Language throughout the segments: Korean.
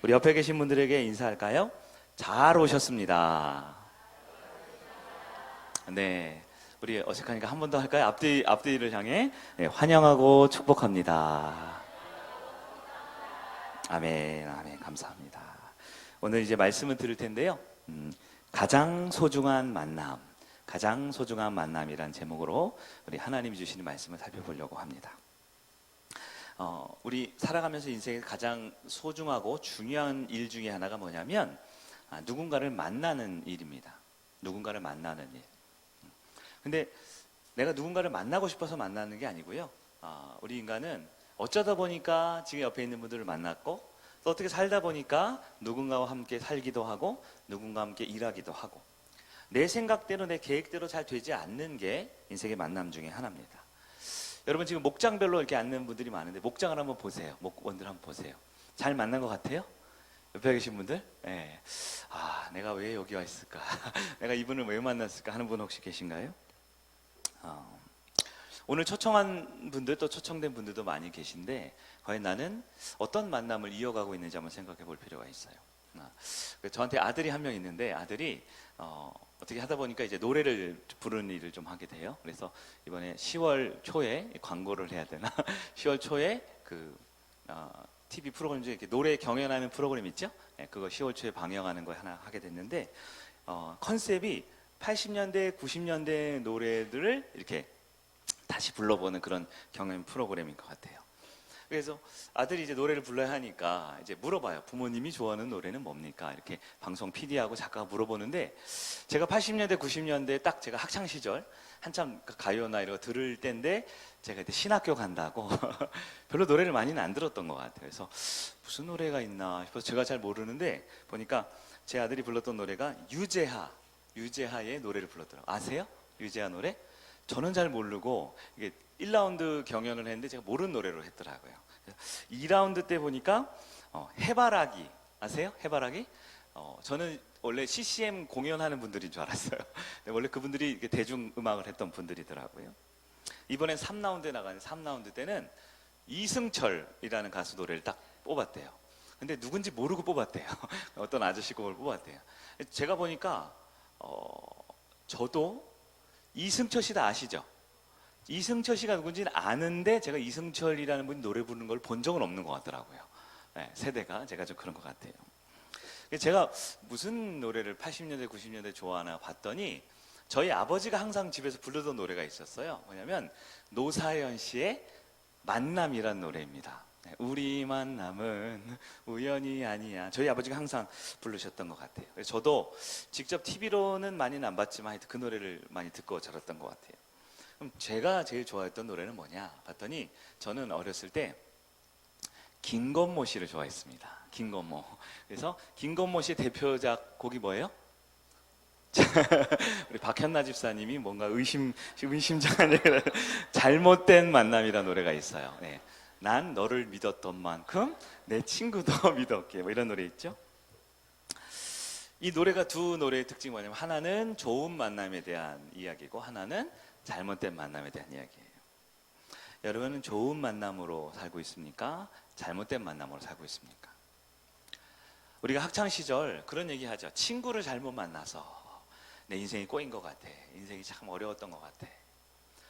우리 옆에 계신 분들에게 인사할까요? 잘 오셨습니다. 네, 우리 어색하니까 한 번 더 할까요? 앞뒤를 향해 환영하고 축복합니다. 아멘, 아멘, 감사합니다. 오늘 이제 말씀을 들을 텐데요. 가장 소중한 만남, 가장 소중한 만남이란 제목으로 우리 하나님이 주시는 말씀을 살펴보려고 합니다. 우리 살아가면서 인생에 가장 소중하고 중요한 일 중에 하나가 뭐냐면 누군가를 만나는 일입니다. 누군가를 만나는 일. 근데 내가 누군가를 만나고 싶어서 만나는 게 아니고요. 우리 인간은 어쩌다 보니까 지금 옆에 있는 분들을 만났고 또 어떻게 살다 보니까 누군가와 함께 살기도 하고 누군가와 함께 일하기도 하고 내 생각대로 내 계획대로 잘 되지 않는 게 인생의 만남 중에 하나입니다. 여러분 지금 목장별로 이렇게 앉는 분들이 많은데 목장을 한번 보세요. 목원들 한번 보세요. 잘 만난 것 같아요? 옆에 계신 분들? 네. 내가 왜 여기 와 있을까? 내가 이분을 왜 만났을까 하는 분 혹시 계신가요? 오늘 초청한 분들 또 초청된 분들도 많이 계신데 과연 나는 어떤 만남을 이어가고 있는지 한번 생각해 볼 필요가 있어요. 저한테 아들이 한 명 있는데 아들이 어떻게 하다 보니까 이제 노래를 부르는 일을 좀 하게 돼요. 그래서 이번에 10월 초에 광고를 해야 되나? 10월 초에 TV 프로그램 중에 이렇게 노래 경연하는 프로그램 있죠? 네, 그거 10월 초에 방영하는 거 하나 하게 됐는데 컨셉이 80년대, 90년대 노래들을 이렇게 다시 불러보는 그런 경연 프로그램인 것 같아요. 그래서 아들이 이제 노래를 불러야 하니까 이제 물어봐요. 부모님이 좋아하는 노래는 뭡니까? 이렇게 방송 PD하고 작가가 물어보는데 제가 80년대, 90년대 딱 제가 학창 시절 한참 가요나 이런 거 들을 때인데 제가 그때 신학교 간다고 별로 노래를 많이는 안 들었던 것 같아요. 그래서 무슨 노래가 있나 싶어서 제가 잘 모르는데 보니까 제 아들이 불렀던 노래가 유재하의 노래를 불렀더라고요. 아세요? 유재하 노래? 저는 잘 모르고 이게 1라운드 경연을 했는데 제가 모르는 노래로 했더라고요. 2라운드 때 보니까 해바라기 아세요? 해바라기? 저는 원래 CCM 공연하는 분들인 줄 알았어요. 원래 그분들이 대중음악을 했던 분들이더라고요. 이번엔 3라운드에 나가는 3라운드 때는 이승철이라는 가수 노래를 딱 뽑았대요. 근데 누군지 모르고 뽑았대요. 어떤 아저씨 곡을 뽑았대요. 제가 보니까 저도 이승철 씨 다 아시죠? 이승철 씨가 누군지는 아는데 제가 이승철이라는 분이 노래 부르는 걸 본 적은 없는 것 같더라고요. 네, 세대가 제가 좀 그런 것 같아요. 제가 무슨 노래를 80년대, 90년대 좋아하나 봤더니 저희 아버지가 항상 집에서 부르던 노래가 있었어요. 뭐냐면 노사연 씨의 만남이란 노래입니다. 네, 우리 만남은 우연이 아니야. 저희 아버지가 항상 부르셨던 것 같아요. 그래서 저도 직접 TV로는 많이는 안 봤지만 하여튼 그 노래를 많이 듣고 자랐던 것 같아요. 그럼 제가 제일 좋아했던 노래는 뭐냐 봤더니 저는 어렸을 때 김건모 씨를 좋아했습니다. 김건모. 그래서 김건모 씨의 대표작 곡이 뭐예요? 우리 박현나 집사님이 뭔가 의심장한 잘못된 만남이라는 노래가 있어요. 네. 난 너를 믿었던 만큼 내 친구도 믿었게 뭐 이런 노래 있죠. 이 노래가 두 노래의 특징이 뭐냐면 하나는 좋은 만남에 대한 이야기고 하나는 잘못된 만남에 대한 이야기예요. 여러분은 좋은 만남으로 살고 있습니까? 잘못된 만남으로 살고 있습니까? 우리가 학창 시절 그런 얘기 하죠. 친구를 잘못 만나서 내 인생이 꼬인 것 같아. 인생이 참 어려웠던 것 같아.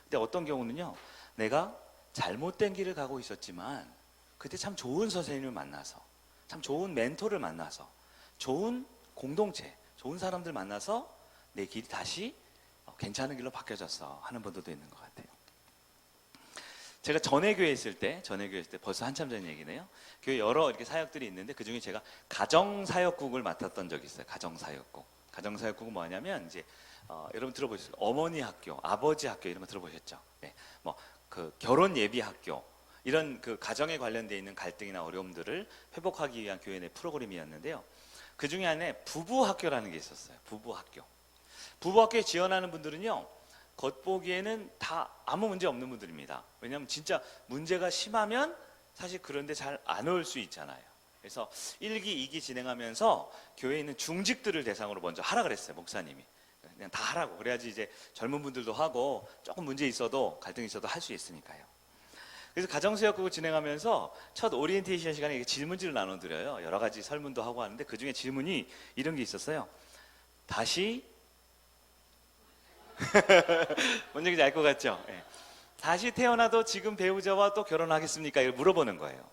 근데 어떤 경우는요, 내가 잘못된 길을 가고 있었지만 그때 참 좋은 선생님을 만나서 참 좋은 멘토를 만나서 좋은 공동체, 좋은 사람들 만나서 내 길이 다시 괜찮은 길로 바뀌어졌어 하는 분들도 있는 것 같아요. 제가 전회교회 있을 때 벌써 한참 전 얘기네요. 교회 여러 이렇게 사역들이 있는데 그 중에 제가 가정사역국을 맡았던 적이 있어요. 가정사역국은 뭐냐면 이제 여러분 들어보셨어요? 어머니 학교, 아버지 학교 이런 거 들어보셨죠? 네, 그 결혼 예비 학교 이런 그 가정에 관련되어 있는 갈등이나 어려움들을 회복하기 위한 교회 내 프로그램이었는데요. 그 중에 안에 부부 학교라는 게 있었어요. 부부 학교에 지원하는 분들은요, 겉보기에는 다 아무 문제 없는 분들입니다. 왜냐하면 진짜 문제가 심하면 사실 그런데 잘 안 올 수 있잖아요. 그래서 1기, 2기 진행하면서 교회에 있는 중직들을 대상으로 먼저 하라 그랬어요. 목사님이. 그냥 다 하라고. 그래야지 이제 젊은 분들도 하고 조금 문제 있어도 갈등이 있어도 할 수 있으니까요. 그래서 가정수역국을 진행하면서 첫 오리엔테이션 시간에 질문지를 나눠드려요. 여러 가지 설문도 하고 하는데 그 중에 질문이 이런 게 있었어요. 다시 뭔 얘기인지 알 것 같죠? 네. 다시 태어나도 지금 배우자와 또 결혼하겠습니까? 이걸 물어보는 거예요.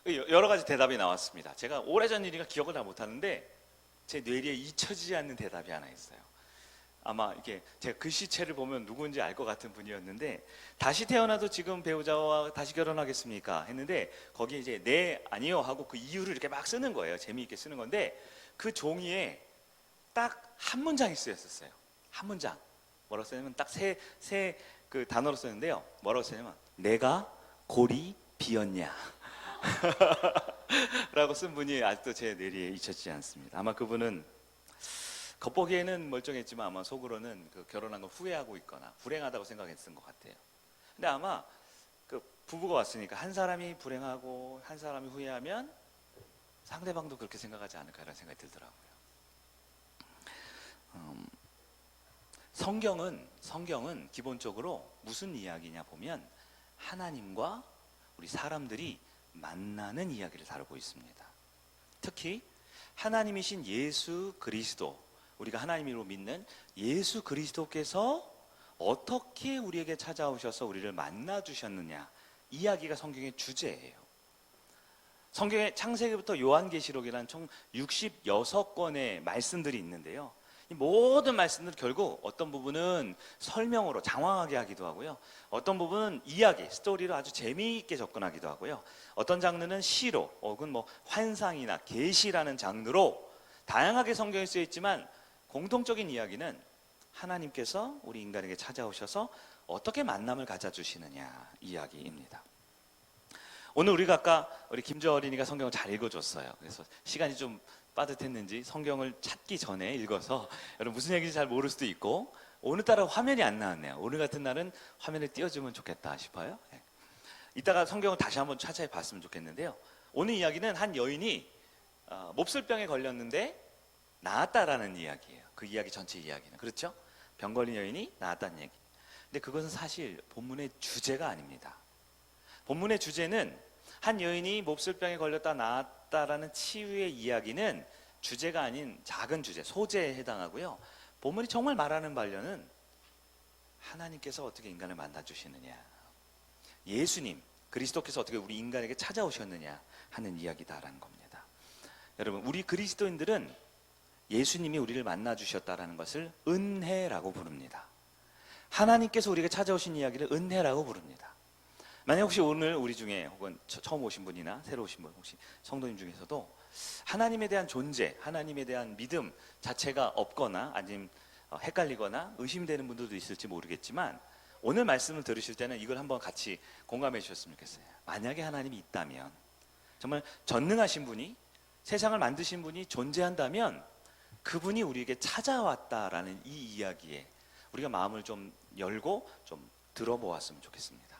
여러 가지 대답이 나왔습니다. 제가 오래전 일이니까 기억을 다 못하는데 제 뇌리에 잊혀지지 않는 대답이 하나 있어요. 아마 이게 제가 글씨체를 보면 누구인지 알 것 같은 분이었는데, 다시 태어나도 지금 배우자와 다시 결혼하겠습니까? 했는데 거기에 이제 네 아니요 하고 그 이유를 이렇게 막 쓰는 거예요. 재미있게 쓰는 건데 그 종이에 딱 한 문장이 쓰였었어요. 한 문장. 뭐라고 쓰냐면 딱 세 그 단어로 쓰는데요. 뭐라고 쓰냐면 내가 골이 비었냐 라고 쓴 분이 아직도 제 뇌리에 잊혀지지 않습니다. 아마 그분은 겉보기에는 멀쩡했지만 아마 속으로는 그 결혼한 걸 후회하고 있거나 불행하다고 생각했던 것 같아요. 근데 아마 그 부부가 왔으니까 한 사람이 불행하고 한 사람이 후회하면 상대방도 그렇게 생각하지 않을까 이런 생각이 들더라고요. 성경은 기본적으로 무슨 이야기냐 보면 하나님과 우리 사람들이 만나는 이야기를 다루고 있습니다. 특히 하나님이신 예수 그리스도, 우리가 하나님으로 믿는 예수 그리스도께서 어떻게 우리에게 찾아오셔서 우리를 만나 주셨느냐, 이야기가 성경의 주제예요. 성경의 창세기부터 요한계시록이라는 총 66권의 말씀들이 있는데요. 이 모든 말씀들 결국 어떤 부분은 설명으로 장황하게 하기도 하고요. 어떤 부분은 이야기, 스토리로 아주 재미있게 접근하기도 하고요. 어떤 장르는 시로 혹은 뭐 환상이나 계시라는 장르로 다양하게 성경에 쓰여 있지만 공통적인 이야기는 하나님께서 우리 인간에게 찾아오셔서 어떻게 만남을 가져주시느냐 이야기입니다. 오늘 우리가 아까 우리 김저 어린이가 성경을 잘 읽어줬어요. 그래서 시간이 좀 빠듯했는지 성경을 찾기 전에 읽어서 여러분 무슨 얘기인지 잘 모를 수도 있고, 오늘따라 화면이 안 나왔네요. 오늘 같은 날은 화면을 띄워주면 좋겠다 싶어요. 네. 이따가 성경을 다시 한번 차차히 봤으면 좋겠는데요. 오늘 이야기는 한 여인이 몹쓸병에 걸렸는데 나았다라는 이야기예요. 그 이야기 전체 이야기는. 그렇죠? 병 걸린 여인이 나았다는 얘기. 근데 그것은 사실 본문의 주제가 아닙니다. 본문의 주제는 한 여인이 몹쓸병에 걸렸다 나았다라는 치유의 이야기는 주제가 아닌 작은 주제, 소재에 해당하고요. 본문이 정말 말하는 바려는 하나님께서 어떻게 인간을 만나주시느냐, 예수님, 그리스도께서 어떻게 우리 인간에게 찾아오셨느냐 하는 이야기다라는 겁니다. 여러분, 우리 그리스도인들은 예수님이 우리를 만나주셨다라는 것을 은혜라고 부릅니다. 하나님께서 우리에게 찾아오신 이야기를 은혜라고 부릅니다. 만약 혹시 오늘 우리 중에 혹은 처음 오신 분이나 새로 오신 분, 혹시 성도님 중에서도 하나님에 대한 존재, 하나님에 대한 믿음 자체가 없거나 아니면 헷갈리거나 의심되는 분들도 있을지 모르겠지만, 오늘 말씀을 들으실 때는 이걸 한번 같이 공감해 주셨으면 좋겠어요. 만약에 하나님이 있다면, 정말 전능하신 분이, 세상을 만드신 분이 존재한다면 그분이 우리에게 찾아왔다라는 이 이야기에 우리가 마음을 좀 열고 좀 들어보았으면 좋겠습니다.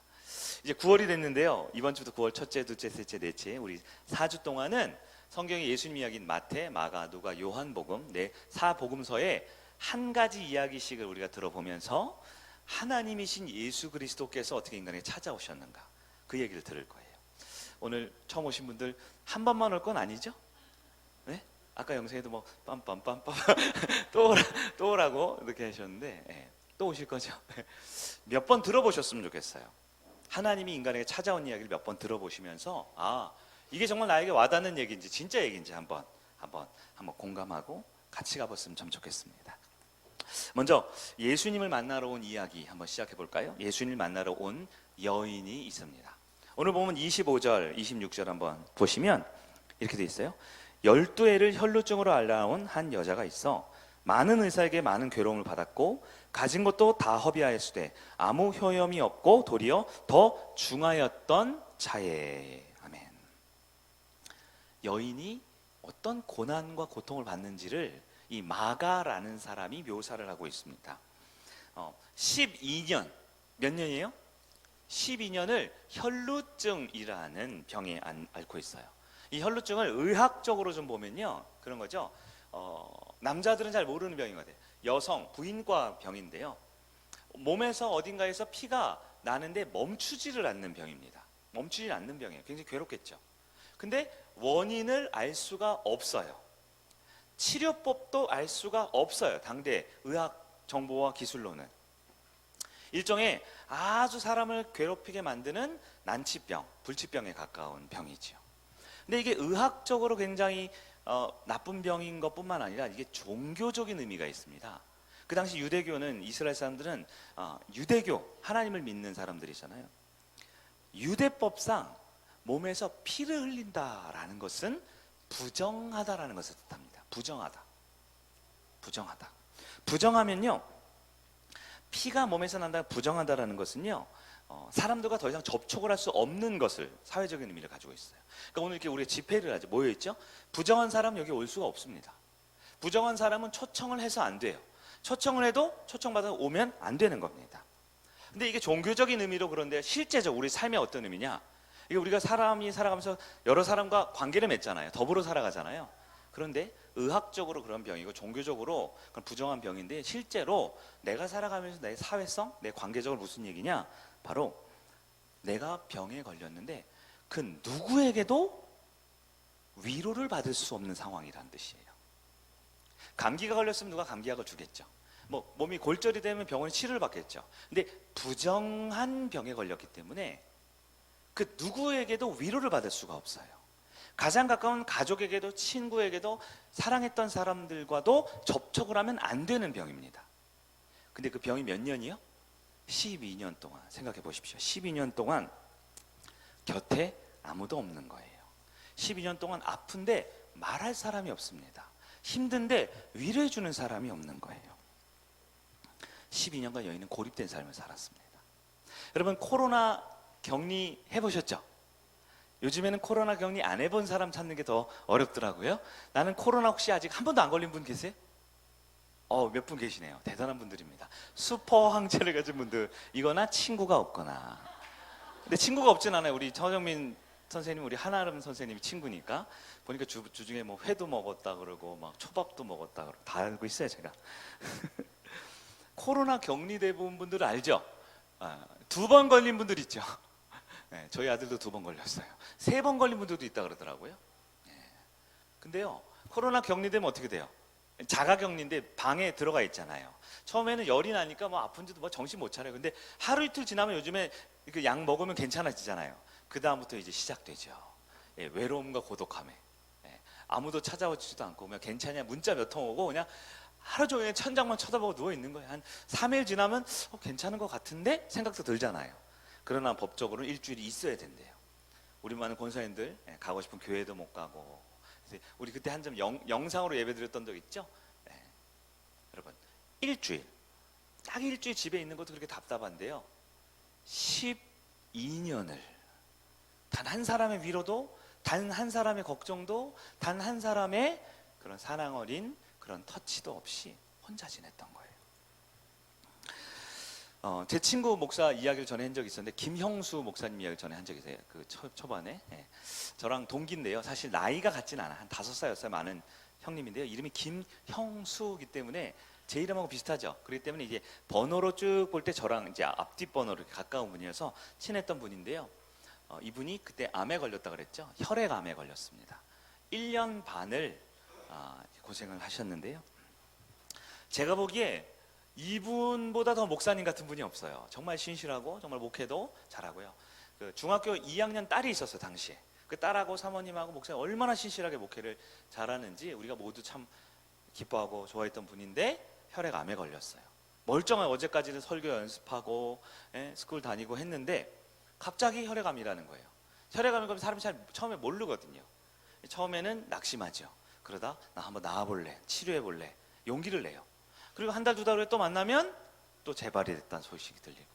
이제 9월이 됐는데요. 이번 주부터 9월 첫째, 둘째, 셋째, 넷째 우리 4주 동안은 성경의 예수님 이야기인 마태, 마가, 누가, 요한복음 네 4복음서에 한 가지 이야기씩을 우리가 들어보면서 하나님이신 예수 그리스도께서 어떻게 인간에게 찾아오셨는가, 그 얘기를 들을 거예요. 오늘 처음 오신 분들 한 번만 올 건 아니죠? 네? 아까 영상에도 뭐 빰빰빰빰 또 오라고 이렇게 하셨는데, 네, 또 오실 거죠? 몇 번 들어보셨으면 좋겠어요. 하나님이 인간에게 찾아온 이야기를 몇 번 들어보시면서 이게 정말 나에게 와닿는 얘기인지 진짜 얘기인지 한번 공감하고 같이 가봤으면 참 좋겠습니다. 먼저 예수님을 만나러 온 이야기 한번 시작해 볼까요? 예수님을 만나러 온 여인이 있습니다. 오늘 보면 25절, 26절 한번 보시면 이렇게 돼 있어요. 12해를 혈루증으로 앓아온 한 여자가 있어 많은 의사에게 많은 괴로움을 받았고 가진 것도 다 허비하였으되 아무 효염이 없고 도리어 더 중하였던 자예. 아멘. 여인이 어떤 고난과 고통을 받는지를 이 마가라는 사람이 묘사를 하고 있습니다. 12년, 몇 년이에요? 12년을 혈루증이라는 병에 앓고 있어요. 이 혈루증을 의학적으로 좀 보면요, 그런 거죠. 남자들은 잘 모르는 병인 것 같아요. 여성 부인과 병인데요, 몸에서 어딘가에서 피가 나는데 멈추지를 않는 병입니다. 멈추지 않는 병이에요. 굉장히 괴롭겠죠. 근데 원인을 알 수가 없어요. 치료법도 알 수가 없어요. 당대 의학 정보와 기술로는. 일종의 아주 사람을 괴롭히게 만드는 난치병, 불치병에 가까운 병이죠. 근데 이게 의학적으로 굉장히 나쁜 병인 것뿐만 아니라 이게 종교적인 의미가 있습니다. 그 당시 유대교는, 이스라엘 사람들은 유대교, 하나님을 믿는 사람들이잖아요. 유대법상 몸에서 피를 흘린다라는 것은 부정하다라는 것을 뜻합니다. 부정하다. 부정하다. 부정하면요, 피가 몸에서 난다, 부정하다라는 것은요, 사람들과 더 이상 접촉을 할 수 없는 것을, 사회적인 의미를 가지고 있어요. 그러니까 오늘 이렇게 우리가 집회를 하죠. 모여있죠? 부정한 사람 여기 올 수가 없습니다. 부정한 사람은 초청을 해서 안 돼요. 초청을 해도 초청받아 오면 안 되는 겁니다. 근데 이게 종교적인 의미로 그런데 실제적 우리 삶의 어떤 의미냐? 이게 우리가 사람이 살아가면서 여러 사람과 관계를 맺잖아요. 더불어 살아가잖아요. 그런데 의학적으로 그런 병이고 종교적으로 그런 부정한 병인데, 실제로 내가 살아가면서 내 사회성, 내 관계적으로 무슨 얘기냐? 바로 내가 병에 걸렸는데 그 누구에게도 위로를 받을 수 없는 상황이라는 뜻이에요. 감기가 걸렸으면 누가 감기약을 주겠죠. 뭐 몸이 골절이 되면 병원에 치료를 받겠죠. 근데 부정한 병에 걸렸기 때문에 그 누구에게도 위로를 받을 수가 없어요. 가장 가까운 가족에게도, 친구에게도, 사랑했던 사람들과도 접촉을 하면 안 되는 병입니다. 근데 그 병이 몇 년이요? 12년 동안 생각해 보십시오. 12년 동안 곁에 아무도 없는 거예요. 12년 동안 아픈데 말할 사람이 없습니다. 힘든데 위로해 주는 사람이 없는 거예요. 12년간 여인은 고립된 삶을 살았습니다. 여러분, 코로나 격리 해보셨죠? 요즘에는 코로나 격리 안 해본 사람 찾는 게 더 어렵더라고요. 나는 코로나 혹시 아직 한 번도 안 걸린 분 계세요? 몇 분 계시네요. 대단한 분들입니다. 슈퍼 항체를 가진 분들, 이거나 친구가 없거나. 근데 친구가 없진 않아요. 우리 전영민 선생님, 우리 한아름 선생님이 친구니까. 보니까 주중에 뭐 회도 먹었다 그러고 막 초밥도 먹었다 그러고 다 알고 있어요, 제가. 코로나 격리돼 본 분들 알죠? 2번 걸린 분들 있죠. 네, 저희 아들도 2번 걸렸어요. 3번 걸린 분들도 있다 그러더라고요. 네. 근데요, 코로나 격리되면 어떻게 돼요? 자가 격리인데 방에 들어가 있잖아요. 처음에는 열이 나니까 뭐 아픈지도 뭐 정신 못 차려요. 근데 하루 이틀 지나면 요즘에 그 약 먹으면 괜찮아지잖아요. 그 다음부터 이제 시작되죠. 예, 외로움과 고독함에. 예, 아무도 찾아오지도 않고 그냥 괜찮냐 문자 몇 통 오고 그냥 하루 종일 천장만 쳐다보고 누워 있는 거예요. 한 3일 지나면 괜찮은 것 같은데 생각도 들잖아요. 그러나 법적으로는 일주일이 있어야 된대요. 우리 많은 권사님들 가고 싶은 교회도 못 가고. 우리 그때 한 점 영상으로 예배드렸던 적 있죠? 네. 여러분, 일주일, 딱 일주일 집에 있는 것도 그렇게 답답한데요, 12년을 단 한 사람의 위로도, 단 한 사람의 걱정도, 단 한 사람의 그런 사랑 어린 그런 터치도 없이 혼자 지냈던 거예요. 제 친구 목사 이야기를 전에 한 적이 있었는데, 김형수 목사님 이야기를 전에 한 적이 있어요. 그 초반에. 저랑 동기인데요, 사실 나이가 같진 않아. 한 5살, 6살 많은 형님인데요, 이름이 김형수이기 때문에 제 이름하고 비슷하죠. 그렇기 때문에 이제 번호로 쭉 볼 때 저랑 이제 앞뒤 번호로 가까운 분이어서 친했던 분인데요, 이분이 그때 암에 걸렸다 그랬죠. 혈액암에 걸렸습니다. 1년 반을 고생을 하셨는데요, 제가 보기에 이분보다 더 목사님 같은 분이 없어요. 정말 신실하고 정말 목회도 잘하고요. 그 중학교 2학년 딸이 있었어요, 당시에. 그 딸하고 사모님하고 목사님 얼마나 신실하게 목회를 잘하는지 우리가 모두 참 기뻐하고 좋아했던 분인데 혈액암에 걸렸어요. 멀쩡한, 어제까지는 설교 연습하고 스쿨 다니고 했는데 갑자기 혈액암이라는 거예요. 혈액암이 그러면 사람이 잘 처음에 모르거든요. 처음에는 낙심하죠. 그러다 나 한번 나와볼래, 치료해볼래, 용기를 내요. 그리고 한 달, 2달 후에 또 만나면 또 재발이 됐다는 소식이 들리고,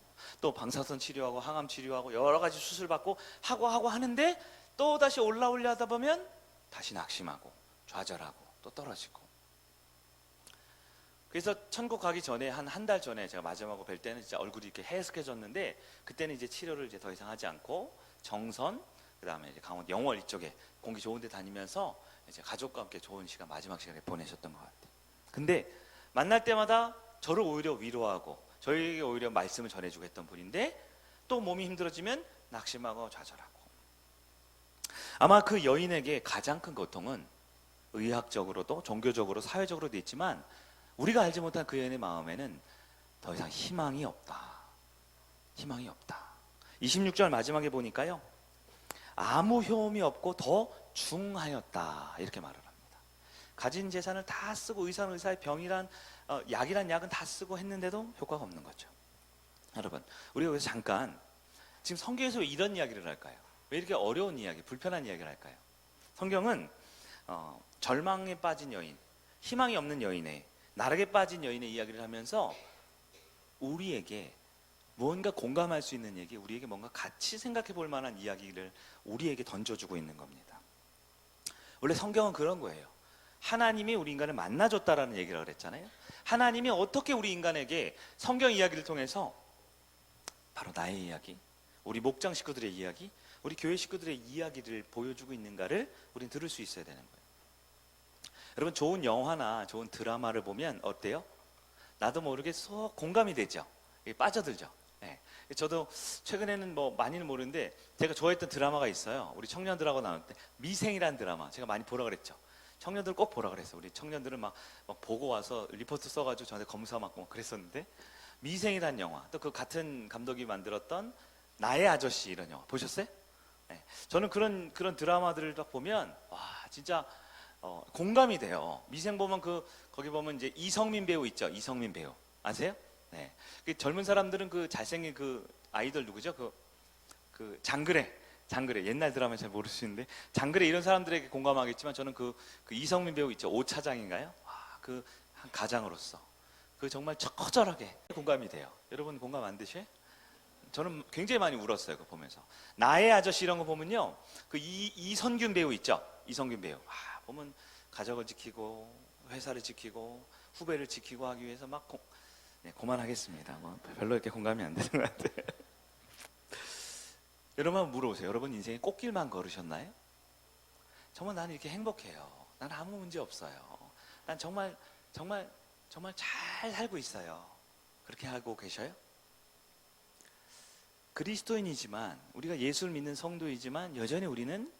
또 방사선 치료하고 항암 치료하고 여러 가지 수술 받고 하고 하는데 또 다시 올라오려 하다 보면 다시 낙심하고 좌절하고 또 떨어지고. 그래서 천국 가기 전에 한 달 전에 제가 마지막으로 뵐 때는 진짜 얼굴이 이렇게 해석해졌는데, 그때는 이제 치료를 이제 더 이상 하지 않고 정선, 그다음에 이제 강원 영월 이쪽에 공기 좋은 데 다니면서 이제 가족과 함께 좋은 시간, 마지막 시간을 보내셨던 것 같아요. 근데 만날 때마다 저를 오히려 위로하고 저에게 오히려 말씀을 전해주고 했던 분인데, 또 몸이 힘들어지면 낙심하고 좌절하고. 아마 그 여인에게 가장 큰 고통은 의학적으로도 종교적으로 사회적으로도 있지만 우리가 알지 못한 그 여인의 마음에는 더 이상 희망이 없다. 희망이 없다. 26절 마지막에 보니까요, 아무 효험이 없고 더 중하였다 이렇게 말을 합니다. 가진 재산을 다 쓰고 의사의 병이란 약이란 약은 다 쓰고 했는데도 효과가 없는 거죠. 여러분, 우리가 여기서 잠깐 지금 성경에서 왜 이런 이야기를 할까요? 왜 이렇게 어려운 이야기, 불편한 이야기를 할까요? 성경은 절망에 빠진 여인, 희망이 없는 여인의, 나락에 빠진 여인의 이야기를 하면서 우리에게 무언가 공감할 수 있는 얘기, 우리에게 뭔가 같이 생각해 볼 만한 이야기를 우리에게 던져주고 있는 겁니다. 원래 성경은 그런 거예요. 하나님이 우리 인간을 만나줬다라는 얘기를 그랬잖아요. 하나님이 어떻게 우리 인간에게 성경 이야기를 통해서 바로 나의 이야기, 우리 목장 식구들의 이야기, 우리 교회 식구들의 이야기를 보여주고 있는가를 우리는 들을 수 있어야 되는 거예요. 여러분, 좋은 영화나 좋은 드라마를 보면 어때요? 나도 모르게 쏙 공감이 되죠. 빠져들죠. 네. 저도 최근에는 뭐 많이는 모르는데 제가 좋아했던 드라마가 있어요. 우리 청년들하고 나올 때 미생이라는 드라마 제가 많이 보라 그랬죠. 청년들 꼭 보라 그랬어요. 우리 청년들은 막 보고 와서 리포트 써가지고 저한테 검사 맡고 막 그랬었는데, 미생이라는 영화, 또 그 같은 감독이 만들었던 나의 아저씨 이런 영화 보셨어요? 네. 저는 그런 드라마들을 딱 보면 와 진짜 공감이 돼요. 미생 보면 거기 보면 이제 이성민 배우 있죠. 이성민 배우 아세요? 네. 그 젊은 사람들은 그 잘생긴 그 아이돌 누구죠? 그 장그래 옛날 드라마 잘 모르시는데 장그래 이런 사람들에게 공감하겠지만 저는 그 이성민 배우 있죠. 오차장인가요? 그 한 가장으로서 그 정말 처절하게 공감이 돼요. 여러분 공감 안 되셔요? 저는 굉장히 많이 울었어요. 그거 보면서. 나의 아저씨 이런 거 보면요, 그 이선균 배우 있죠. 이성균 배우. 보면 가족을 지키고 회사를 지키고 후배를 지키고 하기 위해서 막 네, 그만하겠습니다. 별로 이렇게 공감이 안 되는 것 같아요. 여러분 한번 물어보세요. 여러분 인생에 꽃길만 걸으셨나요? 정말 나는 이렇게 행복해요. 난 아무 문제 없어요. 난 정말 잘 살고 있어요. 그렇게 하고 계셔요? 그리스도인이지만, 우리가 예수를 믿는 성도이지만 여전히 우리는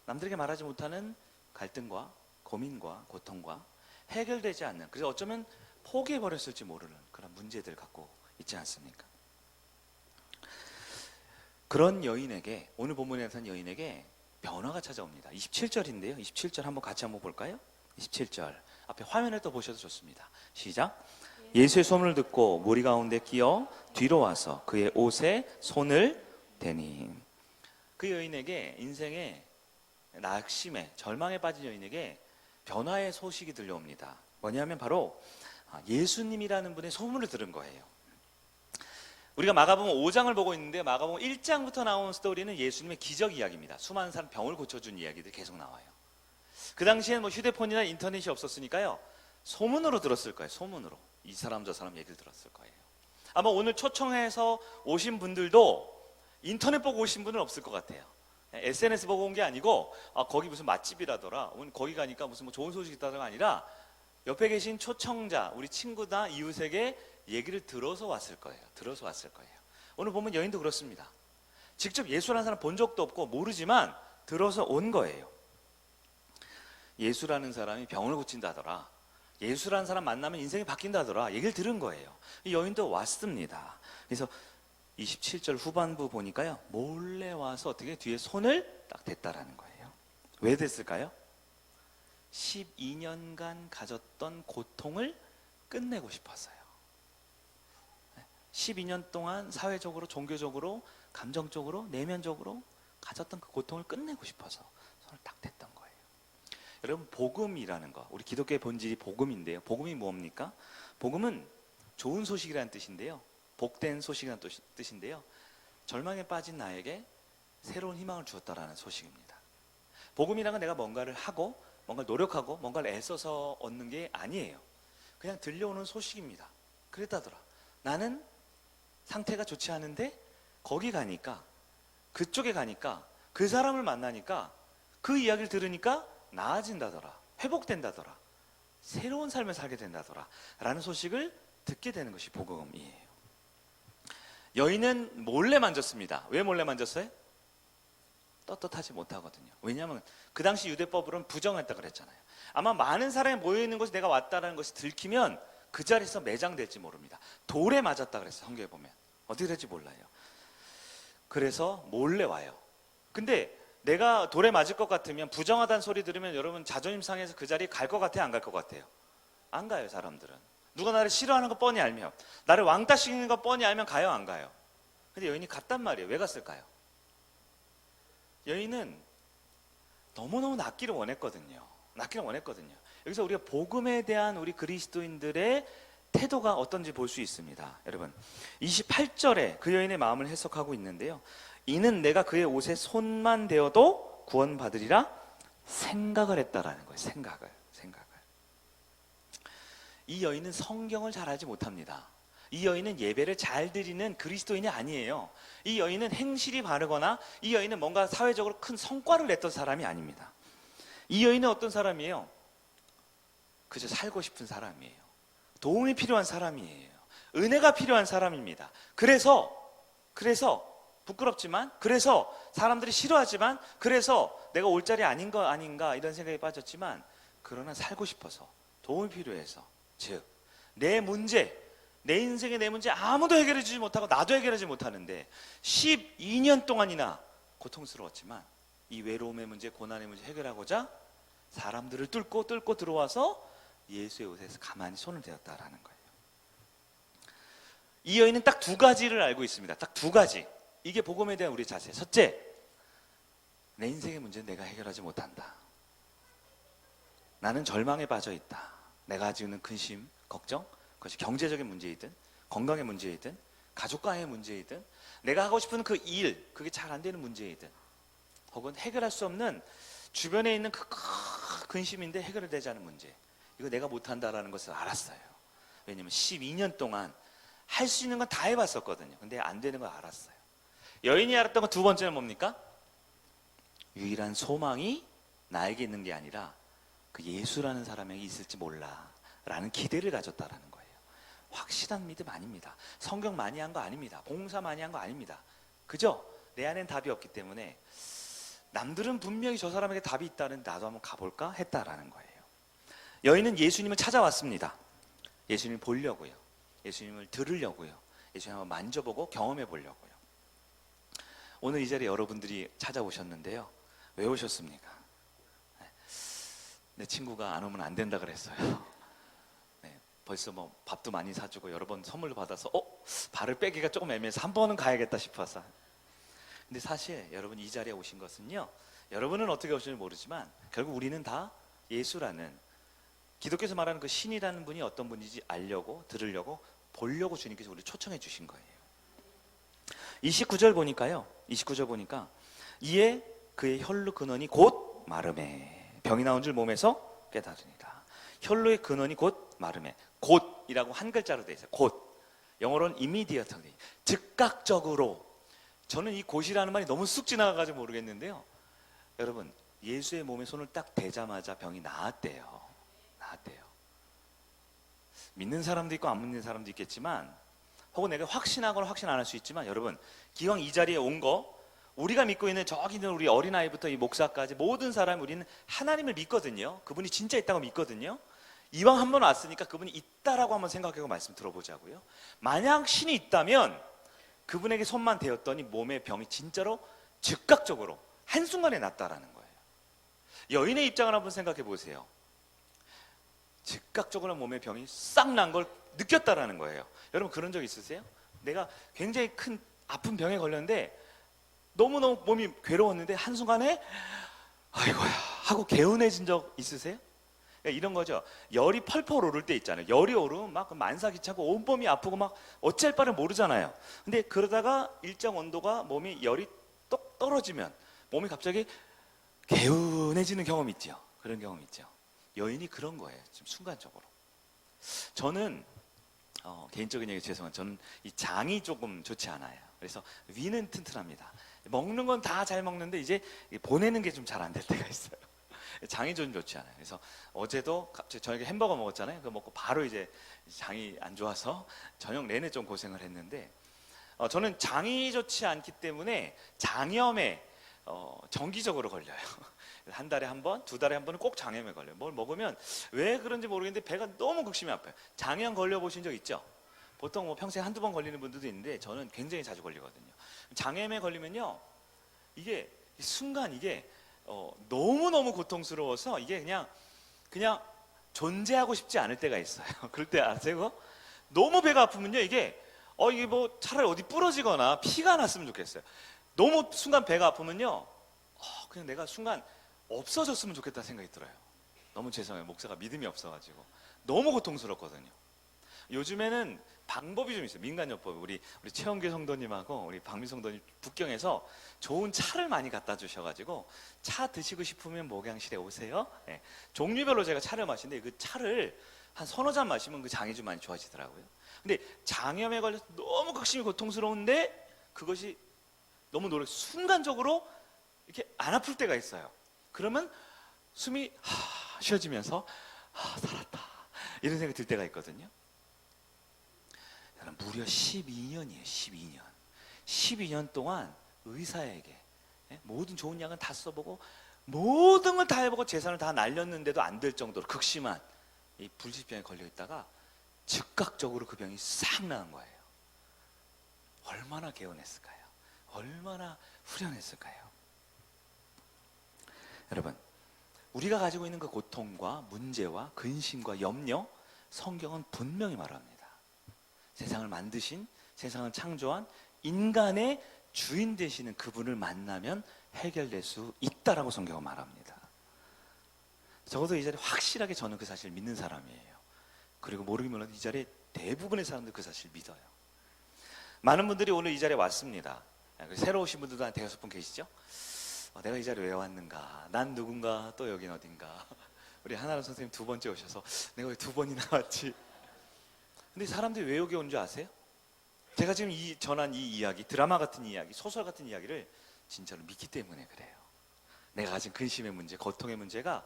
남들에게 말하지 못하는 갈등과 고민과 고통과 해결되지 않는, 그래서 어쩌면 포기해버렸을지 모르는 그런 문제들을 갖고 있지 않습니까? 그런 여인에게, 오늘 본문에 나타난 여인에게 변화가 찾아옵니다. 27절인데요 27절 같이 한번 볼까요? 27절 앞에 화면을 또 보셔도 좋습니다. 시작. 예수의 소문을 듣고 무리 가운데 끼어 뒤로 와서 그의 옷에 손을 대니. 그 여인에게, 인생의 낙심에 절망에 빠진 여인에게 변화의 소식이 들려옵니다. 뭐냐면 바로 예수님이라는 분의 소문을 들은 거예요. 우리가 마가복음 5장을 보고 있는데 마가복음 1장부터 나온 스토리는 예수님의 기적 이야기입니다. 수많은 사람 병을 고쳐준 이야기들이 계속 나와요. 그 당시에는 뭐 휴대폰이나 인터넷이 없었으니까요, 소문으로 들었을 거예요. 소문으로 이 사람 저 사람 얘기를 들었을 거예요. 아마 오늘 초청해서 오신 분들도 인터넷 보고 오신 분은 없을 것 같아요. SNS 보고 온 게 아니고 거기 무슨 맛집이라더라, 오늘 거기 가니까 무슨 뭐 좋은 소식이 있다가 아니라 옆에 계신 초청자, 우리 친구나 이웃에게 얘기를 들어서 왔을 거예요. 오늘 보면 여인도 그렇습니다. 직접 예수라는 사람 본 적도 없고 모르지만 들어서 온 거예요. 예수라는 사람이 병을 고친다더라, 예수라는 사람 만나면 인생이 바뀐다더라 얘기를 들은 거예요. 이 여인도 왔습니다. 그래서 27절 후반부 보니까요, 몰래 와서 어떻게 뒤에 손을 딱 댔다라는 거예요. 왜 됐을까요? 12년간 가졌던 고통을 끝내고 싶었어요. 12년 동안 사회적으로, 종교적으로, 감정적으로, 내면적으로 가졌던 그 고통을 끝내고 싶어서 손을 딱 댔던 거예요. 여러분, 복음이라는 거, 우리 기독교의 본질이 복음인데요. 복음이 뭡니까? 복음은 좋은 소식이라는 뜻인데요, 복된 소식이라는 뜻인데요, 절망에 빠진 나에게 새로운 희망을 주었다라는 소식입니다. 복음이란 건 내가 뭔가를 하고 뭔가를 노력하고 뭔가를 애써서 얻는 게 아니에요. 그냥 들려오는 소식입니다. 그랬다더라. 나는 상태가 좋지 않은데 거기 가니까, 그쪽에 가니까, 그 사람을 만나니까, 그 이야기를 들으니까 나아진다더라, 회복된다더라, 새로운 삶을 살게 된다더라 라는 소식을 듣게 되는 것이 복음이에요. 여인은 몰래 만졌습니다. 왜 몰래 만졌어요? 떳떳하지 못하거든요. 왜냐하면 그 당시 유대법으로는 부정했다 그랬잖아요. 아마 많은 사람이 모여있는 곳에 내가 왔다는 것이 들키면 그 자리에서 매장될지 모릅니다. 돌에 맞았다 그랬어요. 성경에 보면. 어떻게 될지 몰라요. 그래서 몰래 와요. 근데 내가 돌에 맞을 것 같으면, 부정하다는 소리 들으면 여러분 자존심 상해서 그 자리에 갈 것 같아요? 안 갈 것 같아요? 안 가요. 사람들은. 누가 나를 싫어하는 거 뻔히 알면, 나를 왕따시키는 거 뻔히 알면 가요? 안 가요? 근데 여인이 갔단 말이에요. 왜 갔을까요? 여인은 너무너무 낫기를 원했거든요. 낫기를 원했거든요. 여기서 우리가 복음에 대한 우리 그리스도인들의 태도가 어떤지 볼 수 있습니다. 여러분, 28절에 그 여인의 마음을 해석하고 있는데요. 이는 내가 그의 옷에 손만 대어도 구원받으리라 생각을 했다라는 거예요. 생각을. 이 여인은 성경을 잘 알지 못합니다. 이 여인은 예배를 잘 드리는 그리스도인이 아니에요. 이 여인은 행실이 바르거나 이 여인은 뭔가 사회적으로 큰 성과를 냈던 사람이 아닙니다. 이 여인은 어떤 사람이에요? 그저 살고 싶은 사람이에요. 도움이 필요한 사람이에요. 은혜가 필요한 사람입니다. 그래서 부끄럽지만, 그래서 사람들이 싫어하지만, 그래서 내가 올 자리 아닌 거 아닌가 이런 생각에 빠졌지만, 그러나 살고 싶어서, 도움이 필요해서, 즉 내 문제, 내 인생의 내 문제 아무도 해결해 주지 못하고 나도 해결하지 못하는데 12년 동안이나 고통스러웠지만 이 외로움의 문제, 고난의 문제 해결하고자 사람들을 뚫고 들어와서 예수의 옷에서 가만히 손을 대었다라는 거예요. 이 여인은 딱 두 가지를 알고 있습니다. 딱 두 가지. 이게 복음에 대한 우리 자세. 첫째, 내 인생의 문제는 내가 해결하지 못한다. 나는 절망에 빠져 있다. 내가 가지고 있는 근심, 걱정, 그것이 경제적인 문제이든 건강의 문제이든 가족과의 문제이든 내가 하고 싶은 그 일, 그게 잘 안 되는 문제이든 혹은 해결할 수 없는 주변에 있는 그 근심인데 해결되지 않은 문제, 이거 내가 못한다라는 것을 알았어요. 왜냐하면 12년 동안 할 수 있는 건 다 해봤었거든요. 근데 안 되는 걸 알았어요. 여인이 알았던 건 두 번째는 뭡니까? 유일한 소망이 나에게 있는 게 아니라 그 예수라는 사람에게 있을지 몰라 라는 기대를 가졌다라는 거예요. 확실한 믿음 아닙니다. 성경 많이 한 거 아닙니다. 봉사 많이 한 거 아닙니다. 그죠? 내 안엔 답이 없기 때문에 남들은 분명히 저 사람에게 답이 있다는, 나도 한번 가볼까 했다라는 거예요. 여인은 예수님을 찾아왔습니다. 예수님을 보려고요. 예수님을 들으려고요. 예수님을 한번 만져보고 경험해 보려고요. 오늘 이 자리에 여러분들이 찾아오셨는데요. 왜 오셨습니까? 내 친구가 안 오면 안 된다 그랬어요. 네, 벌써 뭐 밥도 많이 사주고 여러 번 선물도 받아서 발을 빼기가 조금 애매해서 한 번은 가야겠다 싶어서. 근데 사실 여러분 이 자리에 오신 것은요, 여러분은 어떻게 오실지 모르지만 결국 우리는 다 예수라는, 기독교에서 말하는 그 신이라는 분이 어떤 분인지 알려고, 들으려고, 보려고 주님께서 우리를 초청해 주신 거예요. 29절 보니까 이에 그의 혈루 근원이 곧 마르매, 병이 나온 줄 몸에서 깨달으니라. 혈루의 근원이 곧 마르매. 곧이라고 한 글자로 되어 있어요. 곧. 영어로는 immediately, 즉각적으로. 저는 이 곧이라는 말이 너무 쑥 지나가가지고 모르겠는데요, 여러분 예수의 몸에 손을 딱 대자마자 병이 나았대요. 믿는 사람도 있고 안 믿는 사람도 있겠지만, 혹은 내가 확신하거나 확신 안 할 수 있지만, 여러분 기왕 이 자리에 온 거, 우리가 믿고 있는 저기 있는 우리 어린아이부터 이 목사까지 모든 사람, 우리는 하나님을 믿거든요. 그분이 진짜 있다고 믿거든요. 이왕 한번 왔으니까 그분이 있다라고 한번 생각하고 말씀 들어보자고요. 만약 신이 있다면 그분에게 손만 대었더니 몸의 병이 진짜로 즉각적으로 한순간에 낫다라는 거예요. 여인의 입장을 한번 생각해 보세요. 즉각적으로 몸의 병이 싹 난 걸 느꼈다라는 거예요. 여러분 그런 적 있으세요? 내가 굉장히 큰 아픈 병에 걸렸는데 너무너무 몸이 괴로웠는데 한순간에 아이고야 하고 개운해진 적 있으세요? 그러니까 이런 거죠. 열이 펄펄 오를 때 있잖아요. 열이 오르면 막 만사기차고 온몸이 아프고 막 어찌할 바를 모르잖아요. 근데 그러다가 일정 온도가, 몸이 열이 똑 떨어지면 몸이 갑자기 개운해지는 경험 있죠. 그런 경험 있죠. 여인이 그런 거예요. 지금 순간적으로. 저는 개인적인 얘기 죄송한, 저는 이 장이 조금 좋지 않아요. 그래서 위는 튼튼합니다. 먹는 건 다 잘 먹는데 이제 보내는 게 좀 잘 안 될 때가 있어요. 장이 좀 좋지 않아요. 그래서 어제도 갑자기 저녁에 햄버거 먹었잖아요. 그거 먹고 바로 이제 장이 안 좋아서 저녁 내내 좀 고생을 했는데, 저는 장이 좋지 않기 때문에 장염에 정기적으로 걸려요. 한 달에 한 번, 두 달에 한 번은 꼭 장염에 걸려요. 뭘 먹으면 왜 그런지 모르겠는데 배가 너무 극심히 아파요. 장염 걸려보신 적 있죠? 보통 뭐 평생 한두 번 걸리는 분들도 있는데 저는 굉장히 자주 걸리거든요. 장염에 걸리면요, 이게 순간 이게 너무너무 고통스러워서 이게 그냥 존재하고 싶지 않을 때가 있어요. 그럴 때 아세요? 너무 배가 아프면요, 이게 뭐 차라리 어디 부러지거나 피가 났으면 좋겠어요. 너무 순간 배가 아프면요, 그냥 내가 순간 없어졌으면 좋겠다 생각이 들어요. 너무 죄송해요. 목사가 믿음이 없어가지고 너무 고통스럽거든요. 요즘에는 방법이 좀 있어요. 민간요법. 우리 최원규 성도님하고 우리 박미 성도님 북경에서 좋은 차를 많이 갖다 주셔가지고 차 드시고 싶으면 목양실에 오세요. 네. 종류별로 제가 차를 마시는데 그 차를 한 서너 잔 마시면 그 장이 좀 많이 좋아지더라고요. 근데 장염에 걸려서 너무 극심히 고통스러운데 그것이 너무 순간적으로 이렇게 안 아플 때가 있어요. 그러면 숨이 쉬어지면서 살았다 이런 생각이 들 때가 있거든요. 무려 12년이에요. 12년. 12년 동안 의사에게 모든 좋은 약은 다 써보고 모든 걸 다 해보고 재산을 다 날렸는데도 안 될 정도로 극심한 이 불치병에 걸려 있다가 즉각적으로 그 병이 싹 나은 거예요. 얼마나 개운했을까요? 얼마나 후련했을까요? 여러분, 우리가 가지고 있는 그 고통과 문제와 근심과 염려, 성경은 분명히 말합니다. 세상을 만드신, 세상을 창조한 인간의 주인 되시는 그분을 만나면 해결될 수 있다라고 성경은 말합니다. 적어도 이 자리에 확실하게 저는 그 사실을 믿는 사람이에요. 그리고 모르긴 몰라도 이 자리에 대부분의 사람들 그 사실을 믿어요. 많은 분들이 오늘 이 자리에 왔습니다. 새로 오신 분들도 한 대여섯 분 계시죠? 내가 이 자리에 왜 왔는가? 난 누군가? 또 여긴 어딘가? 우리 하나람 선생님 두 번째 오셔서 내가 왜 두 번이나 왔지? 근데 사람들이 왜 여기 온 줄 아세요? 제가 지금 전한 이 이야기, 드라마 같은 이야기, 소설 같은 이야기를 진짜로 믿기 때문에 그래요. 내가 가진 근심의 문제, 고통의 문제가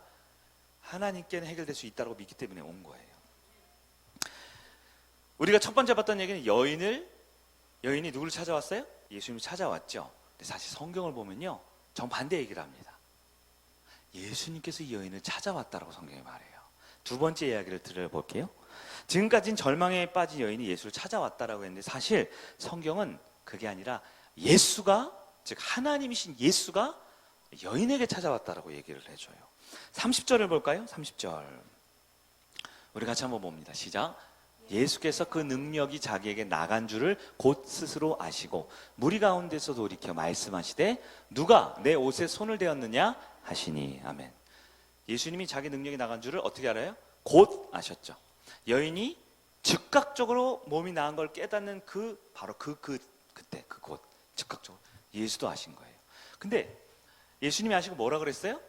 하나님께는 해결될 수 있다고 믿기 때문에 온 거예요. 우리가 첫 번째 봤던 얘기는 여인이 누구를 찾아왔어요? 예수님을 찾아왔죠. 근데 사실 성경을 보면요, 정반대 얘기를 합니다. 예수님께서 이 여인을 찾아왔다라고 성경이 말해요. 두 번째 이야기를 들어볼게요. 지금까지는 절망에 빠진 여인이 예수를 찾아왔다라고 했는데 사실 성경은 그게 아니라 예수가, 즉 하나님이신 예수가 여인에게 찾아왔다라고 얘기를 해줘요. 30절을 볼까요? 30절 우리 같이 한번 봅니다. 시작. 예수께서 그 능력이 자기에게 나간 줄을 곧 스스로 아시고 무리 가운데서 돌이켜 말씀하시되 누가 내 옷에 손을 대었느냐 하시니. 아멘. 예수님이 자기 능력이 나간 줄을 어떻게 알아요? 곧 아셨죠. 여인이 즉각적으로 몸이 나은 걸 깨닫는 바로 그때 곧 즉각적으로 예수도 아신 거예요. 근데 예수님이 아시고 뭐라 그랬어요?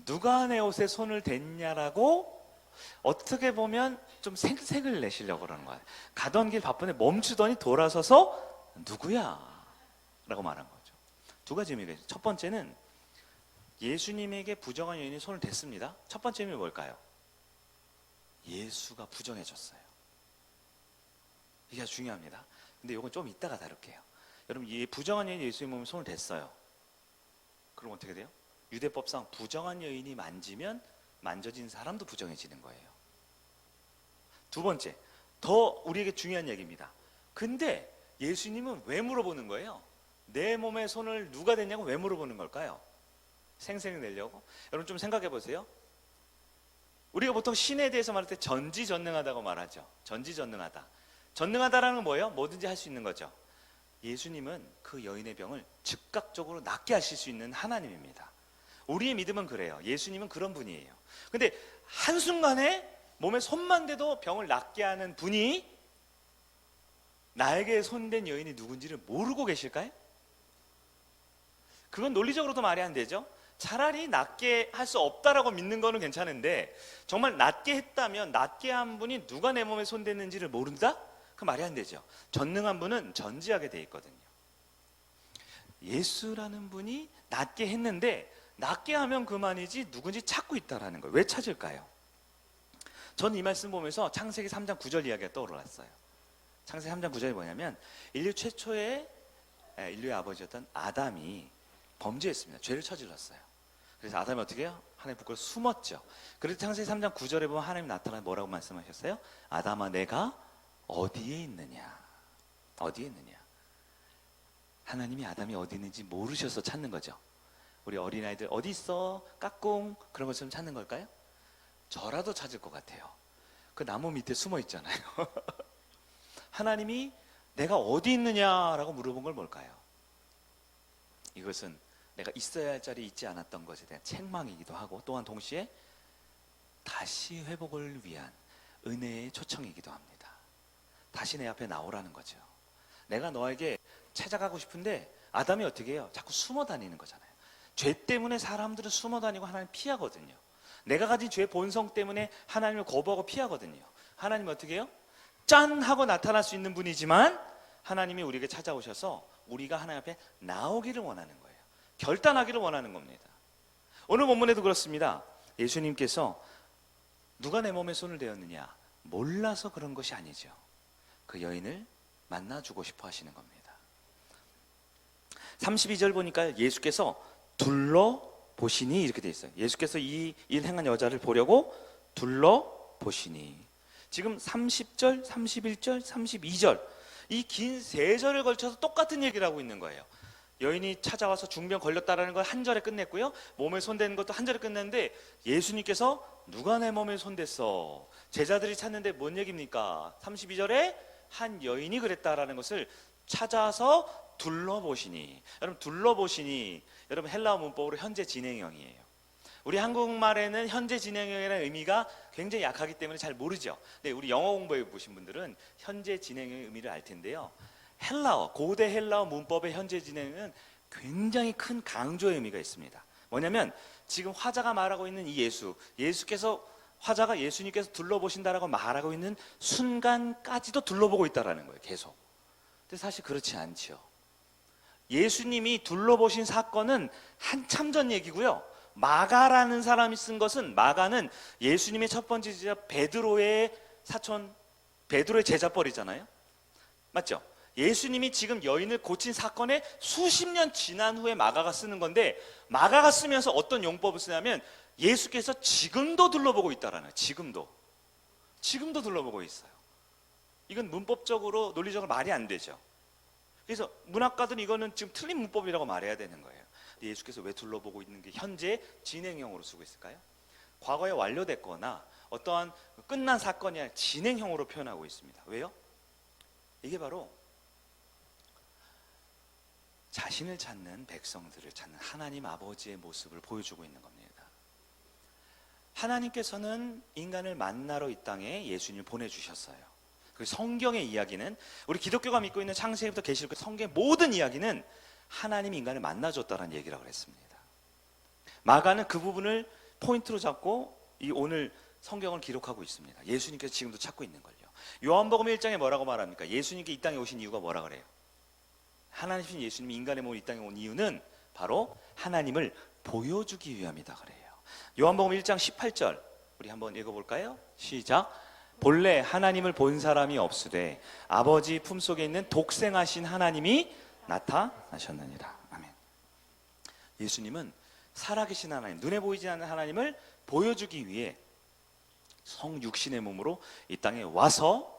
누가 내 옷에 손을 댔냐라고 어떻게 보면 좀 생색을 내시려고 그러는 거예요. 가던 길 바쁜데 멈추더니 돌아서서 누구야? 라고 말한 거죠. 두 가지 의미가 있어요. 첫 번째는 예수님에게 부정한 여인이 손을 댔습니다. 첫 번째 의미는 뭘까요? 예수가 부정해 줬어요. 이게 아주 중요합니다. 근데 이건 좀 이따가 다룰게요. 여러분, 이 부정한 여인이 예수님 몸에 손을 댔어요. 그럼 어떻게 돼요? 유대법상 부정한 여인이 만져진 사람도 부정해지는 거예요. 두 번째, 더 우리에게 중요한 얘기입니다. 근데 예수님은 왜 물어보는 거예요? 내 몸에 손을 누가 댔냐고 왜 물어보는 걸까요? 생색 내려고? 여러분 좀 생각해 보세요. 우리가 보통 신에 대해서 말할 때 전지전능하다고 말하죠. 전지전능하다. 전능하다라는 건 뭐예요? 뭐든지 할 수 있는 거죠. 예수님은 그 여인의 병을 즉각적으로 낫게 하실 수 있는 하나님입니다. 우리의 믿음은 그래요. 예수님은 그런 분이에요. 근데 한순간에 몸에 손만 대도 병을 낫게 하는 분이 나에게 손댄 여인이 누군지를 모르고 계실까요? 그건 논리적으로도 말이 안 되죠. 차라리 낫게 할 수 없다라고 믿는 거는 괜찮은데 정말 낫게 했다면 낫게 한 분이 누가 내 몸에 손댔는지를 모른다? 그 말이 안 되죠. 전능한 분은 전지하게 돼 있거든요. 예수라는 분이 낫게 했는데 낫게 하면 그만이지 누군지 찾고 있다라는 거예요. 왜 찾을까요? 저는 이 말씀 보면서 창세기 3장 9절 이야기가 떠올랐어요. 창세기 3장 9절이 뭐냐면 인류 최초의 인류의 아버지였던 아담이 범죄했습니다. 죄를 저질렀어요. 그래서 아담이 어떻게 해요? 하나님 부끄러워 숨었죠. 그래서 창세기 3장 9절에 보면 하나님 나타나 뭐라고 말씀하셨어요? 아담아 내가 어디에 있느냐? 어디에 있느냐? 하나님이 아담이 어디 있는지 모르셔서 찾는 거죠. 우리 어린아이들 어디 있어? 까꿍 그런 것처럼 찾는 걸까요? 저라도 찾을 것 같아요. 그 나무 밑에 숨어 있잖아요. 하나님이 내가 어디 있느냐라고 물어본 걸 뭘까요? 이것은 내가 있어야 할 자리에 있지 않았던 것에 대한 책망이기도 하고 또한 동시에 다시 회복을 위한 은혜의 초청이기도 합니다. 다시 내 앞에 나오라는 거죠. 내가 너에게 찾아가고 싶은데 아담이 어떻게 해요? 자꾸 숨어 다니는 거잖아요. 죄 때문에 사람들은 숨어 다니고 하나님 피하거든요. 내가 가진 죄 본성 때문에 하나님을 거부하고 피하거든요. 하나님은 어떻게 해요? 짠! 하고 나타날 수 있는 분이지만 하나님이 우리에게 찾아오셔서 우리가 하나님 앞에 나오기를 원하는 거예요. 결단하기를 원하는 겁니다. 오늘 본문에도 그렇습니다. 예수님께서 누가 내 몸에 손을 대었느냐? 몰라서 그런 것이 아니죠. 그 여인을 만나주고 싶어 하시는 겁니다. 32절 보니까 예수께서 둘러보시니 이렇게 돼 있어요. 예수께서 이 일 행한 여자를 보려고 둘러보시니. 지금 30절, 31절, 32절 이 긴 세 절을 걸쳐서 똑같은 얘기를 하고 있는 거예요. 여인이 찾아와서 중병 걸렸다라는 걸 한 절에 끝냈고요. 몸에 손대는 것도 한 절에 끝냈는데 예수님께서 누가 내 몸에 손댔어? 제자들이 찾는데 뭔 얘기입니까? 32절에 한 여인이 그랬다라는 것을 찾아서 둘러보시니. 여러분 둘러보시니 여러분 헬라어 문법으로 현재 진행형이에요. 우리 한국말에는 현재 진행형이라는 의미가 굉장히 약하기 때문에 잘 모르죠. 근데 우리 영어 공부해 보신 분들은 현재 진행형의 의미를 알 텐데요. 헬라어, 고대 헬라어 문법의 현재 진행은 굉장히 큰 강조의 의미가 있습니다. 뭐냐면 지금 화자가 말하고 있는 이 예수께서 화자가 예수님께서 둘러보신다라고 말하고 있는 순간까지도 둘러보고 있다라는 거예요. 계속. 근데 사실 그렇지 않죠. 예수님이 둘러보신 사건은 한참 전 얘기고요. 마가라는 사람이 쓴 것은 마가는 예수님의 첫 번째 제자 베드로의 사촌 베드로의 제자뻘이잖아요. 맞죠? 예수님이 지금 여인을 고친 사건에 수십 년 지난 후에 마가가 쓰는 건데 마가가 쓰면서 어떤 용법을 쓰냐면 예수께서 지금도 둘러보고 있다라는 거예요. 지금도 둘러보고 있어요. 이건 문법적으로 논리적으로 말이 안 되죠. 그래서 문학가들은 이거는 지금 틀린 문법이라고 말해야 되는 거예요. 예수께서 왜 둘러보고 있는 게 현재 진행형으로 쓰고 있을까요? 과거에 완료됐거나 어떠한 끝난 사건이 아니라 진행형으로 표현하고 있습니다. 왜요? 이게 바로 자신을 찾는 백성들을 찾는 하나님 아버지의 모습을 보여주고 있는 겁니다. 하나님께서는 인간을 만나러 이 땅에 예수님을 보내주셨어요. 그 성경의 이야기는 우리 기독교가 믿고 있는 창세기부터 계시록 성경의 모든 이야기는 하나님이 인간을 만나줬다는 얘기라고 그랬습니다. 마가는 그 부분을 포인트로 잡고 이 오늘 성경을 기록하고 있습니다. 예수님께서 지금도 찾고 있는 걸요. 요한복음 1장에 뭐라고 말합니까? 예수님께 이 땅에 오신 이유가 뭐라 그래요? 하나님이신 예수님이 인간의 몸으로 이 땅에 온 이유는 바로 하나님을 보여주기 위함이다 그래요. 요한복음 1장 18절 우리 한번 읽어볼까요? 시작. 본래 하나님을 본 사람이 없으되 아버지 품속에 있는 독생하신 하나님이 나타나셨느니라. 아멘. 예수님은 살아계신 하나님, 눈에 보이지 않는 하나님을 보여주기 위해 성육신의 몸으로 이 땅에 와서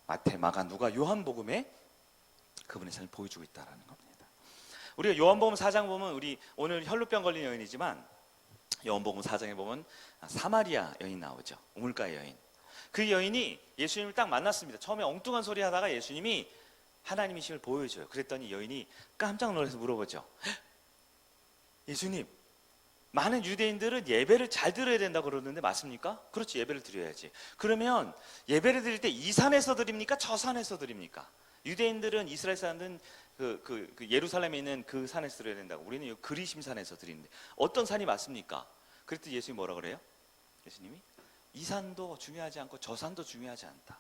마태, 마가, 누가, 요한복음에 그분의 삶을 보여주고 있다는 겁니다. 우리가 요한복음 4장 보면 우리 오늘 혈루병 걸린 여인이지만 요한복음 4장에 보면 사마리아 여인 나오죠. 우물가의 여인. 그 여인이 예수님을 딱 만났습니다. 처음에 엉뚱한 소리 하다가 예수님이 하나님이심을 보여줘요. 그랬더니 여인이 깜짝 놀라서 물어보죠. 예수님, 많은 유대인들은 예배를 잘 드려야 된다고 그러는데 맞습니까? 그렇지, 예배를 드려야지. 그러면 예배를 드릴 때 이 산에서 드립니까? 저 산에서 드립니까? 유대인들은 이스라엘 사람들은 그 예루살렘에 있는 그 산에서 드려야 된다고. 우리는 그리심 산에서 드리는데 어떤 산이 맞습니까? 그랬더니 예수님이 뭐라 그래요? 예수님이 이 산도 중요하지 않고 저 산도 중요하지 않다.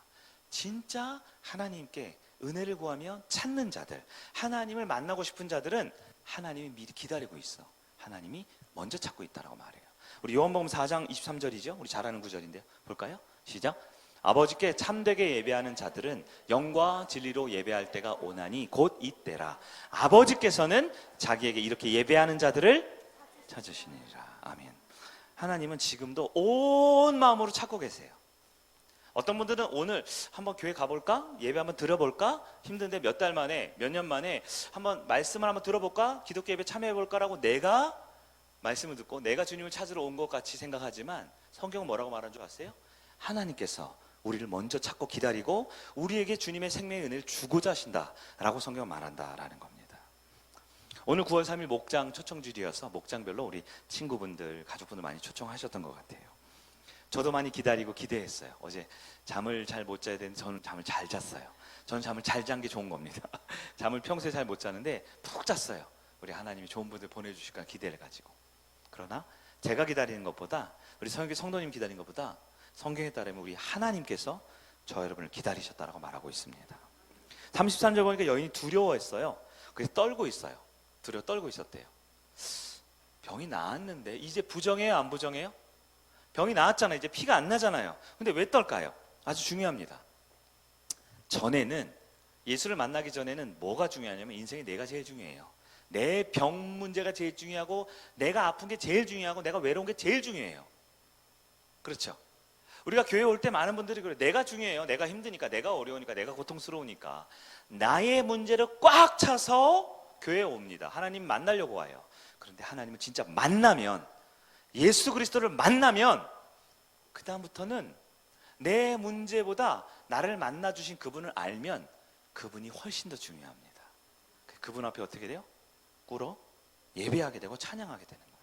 진짜 하나님께 은혜를 구하며 찾는 자들, 하나님을 만나고 싶은 자들은 하나님이 미리 기다리고 있어. 하나님이 먼저 찾고 있다라고 말해요. 우리 요한복음 4장 23절이죠. 우리 잘 아는 구절인데요. 볼까요? 시작. 아버지께 참되게 예배하는 자들은 영과 진리로 예배할 때가 오나니 곧 이때라. 아버지께서는 자기에게 이렇게 예배하는 자들을 찾으시니라. 아멘. 하나님은 지금도 온 마음으로 찾고 계세요. 어떤 분들은 오늘 한번 교회 가볼까? 예배 한번 들어볼까? 힘든데 몇 달 만에, 몇 년 만에 한번 말씀을 한번 들어볼까? 기독교 예배 참여해볼까라고 내가 말씀을 듣고 내가 주님을 찾으러 온 것 같이 생각하지만 성경은 뭐라고 말하는 줄 아세요? 하나님께서 우리를 먼저 찾고 기다리고 우리에게 주님의 생명의 은혜를 주고자 하신다라고 성경은 말한다라는 겁니다. 오늘 9월 3일 목장 초청주일이어서 목장별로 우리 친구분들, 가족분들 많이 초청하셨던 것 같아요. 저도 많이 기다리고 기대했어요. 어제 잠을 잘 못 자야 되는데 저는 잠을 잘 잤어요. 저는 잠을 잘 잔 게 좋은 겁니다. 잠을 평소에 잘 못 자는데 푹 잤어요. 우리 하나님이 좋은 분들 보내주실까 기대를 가지고. 그러나 제가 기다리는 것보다, 우리 성도님 기다리는 것보다 성경에 따르면 우리 하나님께서 저 여러분을 기다리셨다라고 말하고 있습니다. 33절 보니까 여인이 두려워했어요. 그래서 떨고 있어요. 떨고 있었대요. 병이 나았는데 이제 부정해요, 안 부정해요? 병이 나았잖아요. 이제 피가 안 나잖아요. 근데 왜 떨까요? 아주 중요합니다. 전에는, 예수를 만나기 전에는 뭐가 중요하냐면 인생에 내가 제일 중요해요. 내 병 문제가 제일 중요하고, 내가 아픈 게 제일 중요하고, 내가 외로운 게 제일 중요해요. 그렇죠? 우리가 교회 올 때 많은 분들이 그래요. 내가 중요해요. 내가 힘드니까, 내가 어려우니까, 내가 고통스러우니까. 나의 문제를 꽉 차서 교회에 옵니다. 하나님 만나려고 와요. 그런데 하나님은 진짜 만나면, 예수 그리스도를 만나면 그 다음부터는 내 문제보다 나를 만나주신 그분을 알면 그분이 훨씬 더 중요합니다. 그분 앞에 어떻게 돼요? 꿇어 예배하게 되고 찬양하게 되는 거예요.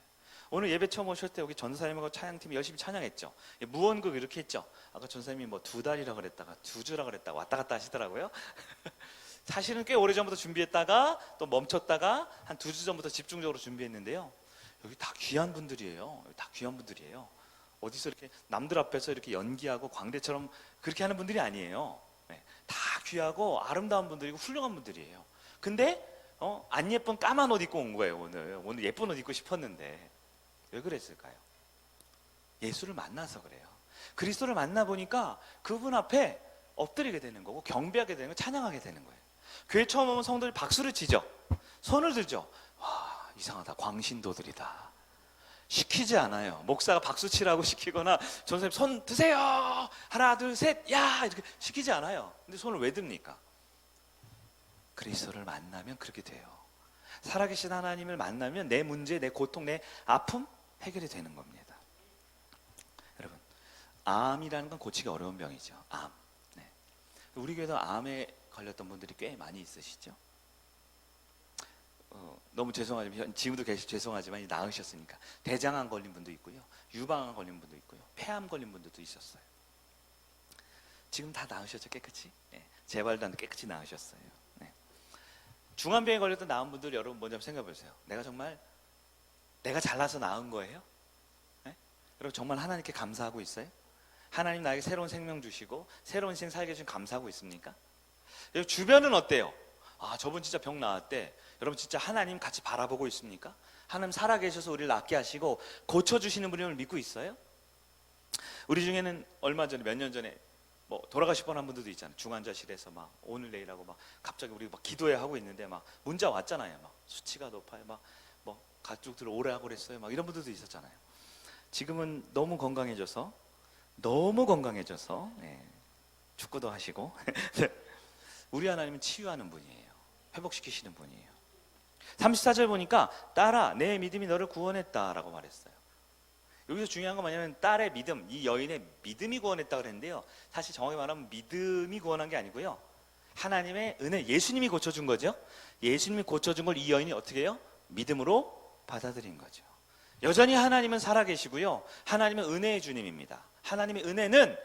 오늘 예배 처음 오실 때 여기 전사님하고 찬양팀이 열심히 찬양했죠. 무언극 이렇게 했죠. 아까 전사님이 뭐 2달이라 그랬다가 2주라 그랬다가 왔다 갔다 하시더라고요. 사실은 꽤 오래전부터 준비했다가 또 멈췄다가 한 2주 전부터 집중적으로 준비했는데요. 여기 다 귀한 분들이에요. 다 귀한 분들이에요. 어디서 이렇게 남들 앞에서 이렇게 연기하고 광대처럼 그렇게 하는 분들이 아니에요. 네, 다 귀하고 아름다운 분들이고 훌륭한 분들이에요. 근데 안 예쁜 까만 옷 입고 온 거예요. 오늘 예쁜 옷 입고 싶었는데 왜 그랬을까요? 예수를 만나서 그래요. 그리스도를 만나보니까 그분 앞에 엎드리게 되는 거고 경배하게 되는 거, 찬양하게 되는 거예요. 교회 처음 오면 성도들이 박수를 치죠. 손을 들죠. 와, 이상하다. 광신도들이다. 시키지 않아요. 목사가 박수 치라고 시키거나 전사님 손 드세요. 하나 둘 셋 야 이렇게 시키지 않아요. 근데 손을 왜 듭니까? 그리스도를 만나면 그렇게 돼요. 살아계신 하나님을 만나면 내 문제, 내 고통, 내 아픔 해결이 되는 겁니다. 여러분, 암이라는 건 고치기 어려운 병이죠. 암. 네. 우리 교회도 암에 걸렸던 분들이 꽤 많이 있으시죠? 너무 죄송하지만 지금도 죄송하지만 나으셨으니까 대장암 걸린 분도 있고요, 유방암 걸린 분도 있고요, 폐암 걸린 분들도 있었어요. 지금 다 나으셨죠? 깨끗이? 네. 재발도 안 깨끗이 나으셨어요. 네. 중암병에 걸렸던 나은 분들 여러분 먼저 생각해 보세요. 내가 잘나서 나은 거예요? 네? 여러분 정말 하나님께 감사하고 있어요? 하나님 나에게 새로운 생명 주시고 새로운 인생 살게 해주신 감사하고 있습니까? 주변은 어때요? 아, 저분 진짜 병 나았대. 여러분 진짜 하나님 같이 바라보고 있습니까? 하나님 살아계셔서 우리를 낫게 하시고 고쳐주시는 분임을 믿고 있어요? 우리 중에는 얼마 전에, 몇 년 전에 뭐 돌아가실 뻔한 분들도 있잖아요. 중환자실에서 막 오늘 내일하고 막 갑자기 우리 막 기도해야 하고 있는데 막 문자 왔잖아요. 막 수치가 높아요. 막 뭐 가족들 오래 하고 그랬어요. 막 이런 분들도 있었잖아요. 지금은 너무 건강해져서 네, 축구도 하시고 우리 하나님은 치유하는 분이에요. 회복시키시는 분이에요. 34절 보니까 딸아 내 믿음이 너를 구원했다라고 말했어요. 여기서 중요한 건 뭐냐면 딸의 믿음, 이 여인의 믿음이 구원했다고 그랬는데요, 사실 정확히 말하면 믿음이 구원한 게 아니고요, 하나님의 은혜, 예수님이 고쳐준 거죠. 예수님이 고쳐준 걸 이 여인이 어떻게 해요? 믿음으로 받아들인 거죠. 여전히 하나님은 살아계시고요, 하나님은 은혜의 주님입니다. 하나님의 은혜는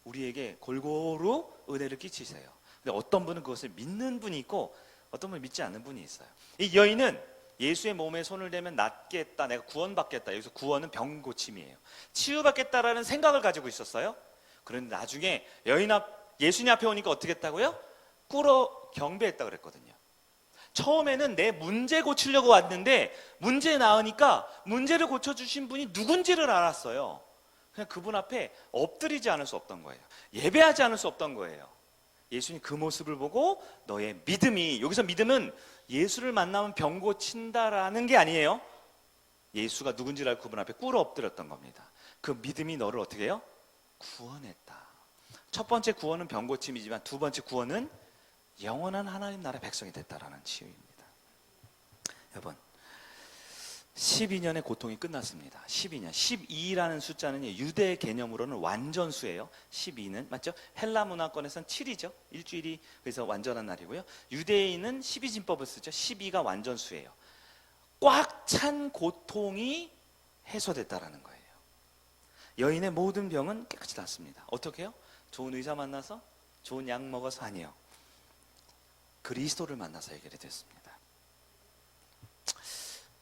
우리에게 골고루 은혜를 끼치세요. 근데 어떤 분은 그것을 믿는 분이 있고 어떤 분은 믿지 않는 분이 있어요. 이 여인은 예수의 몸에 손을 대면 낫겠다, 내가 구원받겠다. 여기서 구원은 병 고침이에요. 치유받겠다라는 생각을 가지고 있었어요. 그런데 나중에 예수님 앞에 오니까 어떻게 했다고요? 꿇어 경배했다 그랬거든요. 처음에는 내 문제 고치려고 왔는데 문제 나으니까 문제를 고쳐주신 분이 누군지를 알았어요. 그냥 그분 앞에 엎드리지 않을 수 없던 거예요. 예배하지 않을 수 없던 거예요. 예수님 그 모습을 보고 너의 믿음이, 여기서 믿음은 예수를 만나면 병 고친다라는 게 아니에요. 예수가 누군지를 알고 그분 앞에 꿇어 엎드렸던 겁니다. 그 믿음이 너를 어떻게 해요? 구원했다. 첫 번째 구원은 병 고침이지만 두 번째 구원은 영원한 하나님 나라 백성이 됐다라는 치유입니다. 여러분, 12년의 고통이 끝났습니다. 12년. 12라는 숫자는 유대 개념으로는 완전수예요. 12는 맞죠? 헬라 문화권에서는 7이죠. 일주일이 그래서 완전한 날이고요. 유대인은 12진법을 쓰죠. 12가 완전수예요. 꽉 찬 고통이 해소됐다라는 거예요. 여인의 모든 병은 깨끗이 낫습니다. 어떻게 해요? 좋은 의사 만나서, 좋은 약 먹어서 아니에요. 그리스도를 만나서 해결이 됐습니다.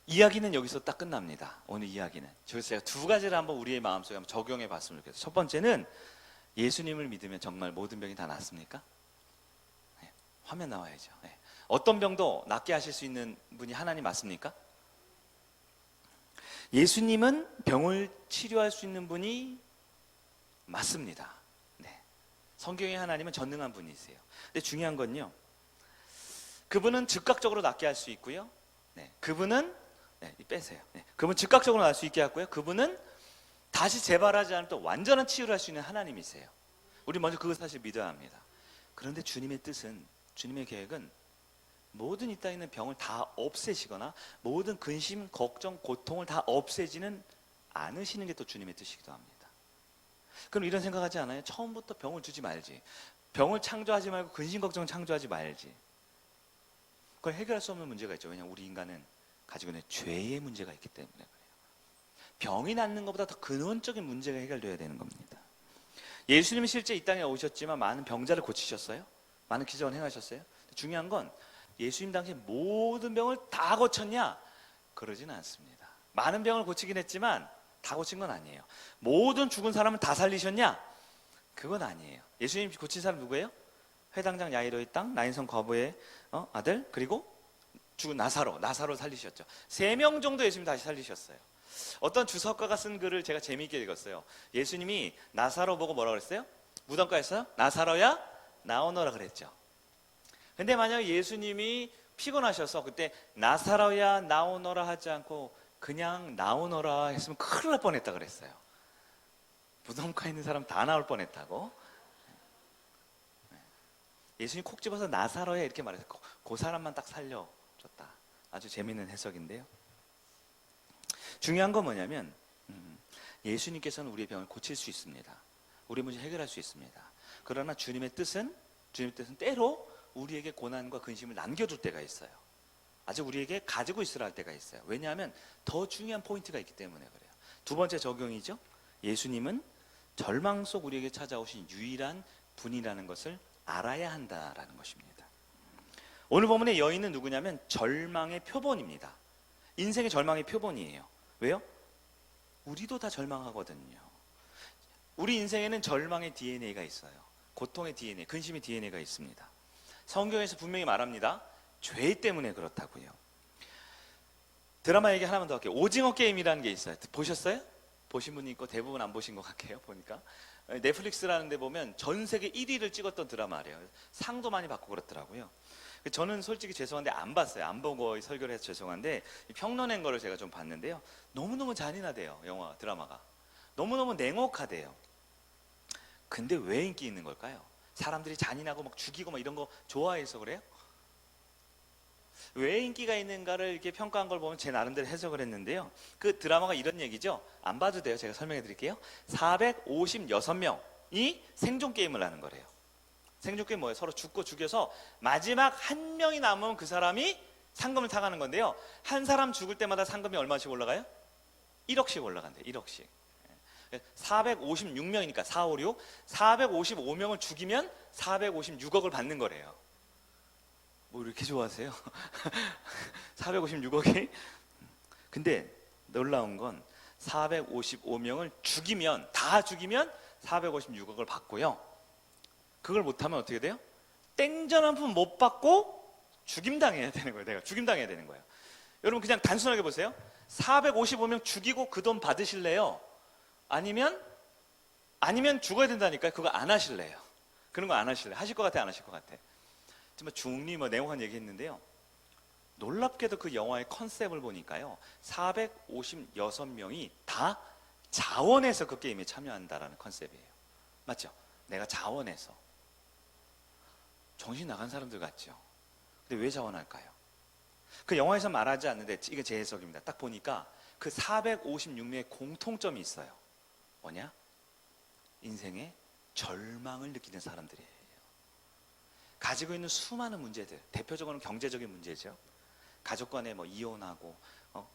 이야기는 여기서 딱 끝납니다. 오늘 이야기는. 그래서 제가 두 가지를 한번 우리의 마음속에 한번 적용해 봤으면 좋겠어요. 첫 번째는 예수님을 믿으면 정말 모든 병이 다 낫습니까? 네, 화면 나와야죠. 네. 어떤 병도 낫게 하실 수 있는 분이 하나님 맞습니까? 예수님은 병을 치료할 수 있는 분이 맞습니다. 네. 성경의 하나님은 전능한 분이세요. 근데 중요한 건요, 그분은 즉각적으로 낫게 할 수 있고요. 네. 그분은 빼세요. 네. 그분 즉각적으로 날 수 있게 하고요. 그분은 다시 재발하지 않을 또 완전한 치유를 할 수 있는 하나님이세요. 우리 먼저 그걸 사실 믿어야 합니다. 그런데 주님의 뜻은, 주님의 계획은 모든 이 땅에 있는 병을 다 없애시거나 모든 근심, 걱정, 고통을 다 없애지는 않으시는 게 또 주님의 뜻이기도 합니다. 그럼 이런 생각하지 않아요? 처음부터 병을 주지 말지, 병을 창조하지 말고 근심, 걱정을 창조하지 말지. 그걸 해결할 수 없는 문제가 있죠. 왜냐하면 우리 인간은 가지고 있는 죄의 문제가 있기 때문에 그래요. 병이 낫는 것보다 더 근원적인 문제가 해결돼야 되는 겁니다. 예수님이 실제 이 땅에 오셨지만 많은 병자를 고치셨어요. 많은 기적을 행하셨어요. 중요한 건 예수님 당시에 모든 병을 다 고쳤냐? 그러지는 않습니다. 많은 병을 고치긴 했지만 다 고친 건 아니에요. 모든 죽은 사람을 다 살리셨냐? 그건 아니에요. 예수님 고친 사람 누구예요? 회당장 야이로의 땅, 나인성 과부의 아들, 그리고 죽은 나사로 살리셨죠. 3명 정도 예수님 다시 살리셨어요. 어떤 주석가가 쓴 글을 제가 재미있게 읽었어요. 예수님이 나사로 보고 뭐라고 그랬어요? 무덤가에서 나사로야 나오너라 그랬죠. 근데 만약 예수님이 피곤하셔서 그때 나사로야 나오너라 하지 않고 그냥 나오너라 했으면 큰일 날 뻔했다 그랬어요. 무덤가에 있는 사람 다 나올 뻔했다고. 예수님 콕 집어서 나사로야 이렇게 말했어요. 그 사람만 딱 살려줬다. 아주 재미있는 해석인데요. 중요한 건 뭐냐면 예수님께서는 우리의 병을 고칠 수 있습니다. 우리의 문제 해결할 수 있습니다. 그러나 주님의 뜻은 때로 우리에게 고난과 근심을 남겨둘 때가 있어요. 아직 우리에게 가지고 있으라 할 때가 있어요. 왜냐하면 더 중요한 포인트가 있기 때문에 그래요. 두 번째 적용이죠. 예수님은 절망 속 우리에게 찾아오신 유일한 분이라는 것을 알아야 한다라는 것입니다. 오늘 본문의 여인은 누구냐면 절망의 표본입니다. 인생의 절망의 표본이에요. 왜요? 우리도 다 절망하거든요. 우리 인생에는 절망의 DNA가 있어요. 고통의 DNA, 근심의 DNA가 있습니다. 성경에서 분명히 말합니다. 죄 때문에 그렇다고요. 드라마 얘기 하나만 더 할게요. 오징어 게임이라는 게 있어요. 보셨어요? 보신 분이 있고 대부분 안 보신 것 같아요. 보니까 넷플릭스라는 데 보면 전 세계 1위를 찍었던 드라마래요. 상도 많이 받고 그렇더라고요. 저는 솔직히 죄송한데 안 봤어요. 안 보고 설교를 해서 죄송한데 평론한 거를 제가 좀 봤는데요. 너무너무 잔인하대요. 영화, 드라마가. 너무너무 냉혹하대요. 근데 왜 인기 있는 걸까요? 사람들이 잔인하고 막 죽이고 막 이런 거 좋아해서 그래요? 왜 인기가 있는가를 이렇게 평가한 걸 보면 제 나름대로 해석을 했는데요. 그 드라마가 이런 얘기죠. 안 봐도 돼요. 제가 설명해 드릴게요. 456명이 생존 게임을 하는 거래요. 생존 게임 뭐예요? 서로 죽고 죽여서 마지막 한 명이 남으면 그 사람이 상금을 타가는 건데요. 한 사람 죽을 때마다 상금이 얼마씩 올라가요? 1억씩 올라간대요. 1억씩. 456명이니까 456, 455명을 죽이면 456억을 받는 거래요. 뭐 이렇게 좋아하세요? 456억이? 근데 놀라운 건 455명을 죽이면, 다 죽이면 456억을 받고요. 그걸 못하면 어떻게 돼요? 땡전 한 푼 못 받고 죽임당해야 되는 거예요. 내가 죽임당해야 되는 거예요. 여러분 그냥 단순하게 보세요. 455명 죽이고 그 돈 받으실래요? 아니면 아니면 죽어야 된다니까요. 그거 안 하실래요? 그런 거 안 하실래요? 하실 것 같아, 안 하실 것 같아? 정말 중리 내용한 얘기했는데요. 놀랍게도 그 영화의 컨셉을 보니까요, 456명이 다 자원해서 그 게임에 참여한다라는 컨셉이에요. 맞죠? 내가 자원해서. 정신 나간 사람들 같죠? 근데 왜 자원할까요? 그 영화에서 말하지 않는데, 이게 제 해석입니다. 딱 보니까 그 456명의 공통점이 있어요. 뭐냐? 인생에 절망을 느끼는 사람들이에요. 가지고 있는 수많은 문제들, 대표적으로는 경제적인 문제죠. 가족 간에 이혼하고,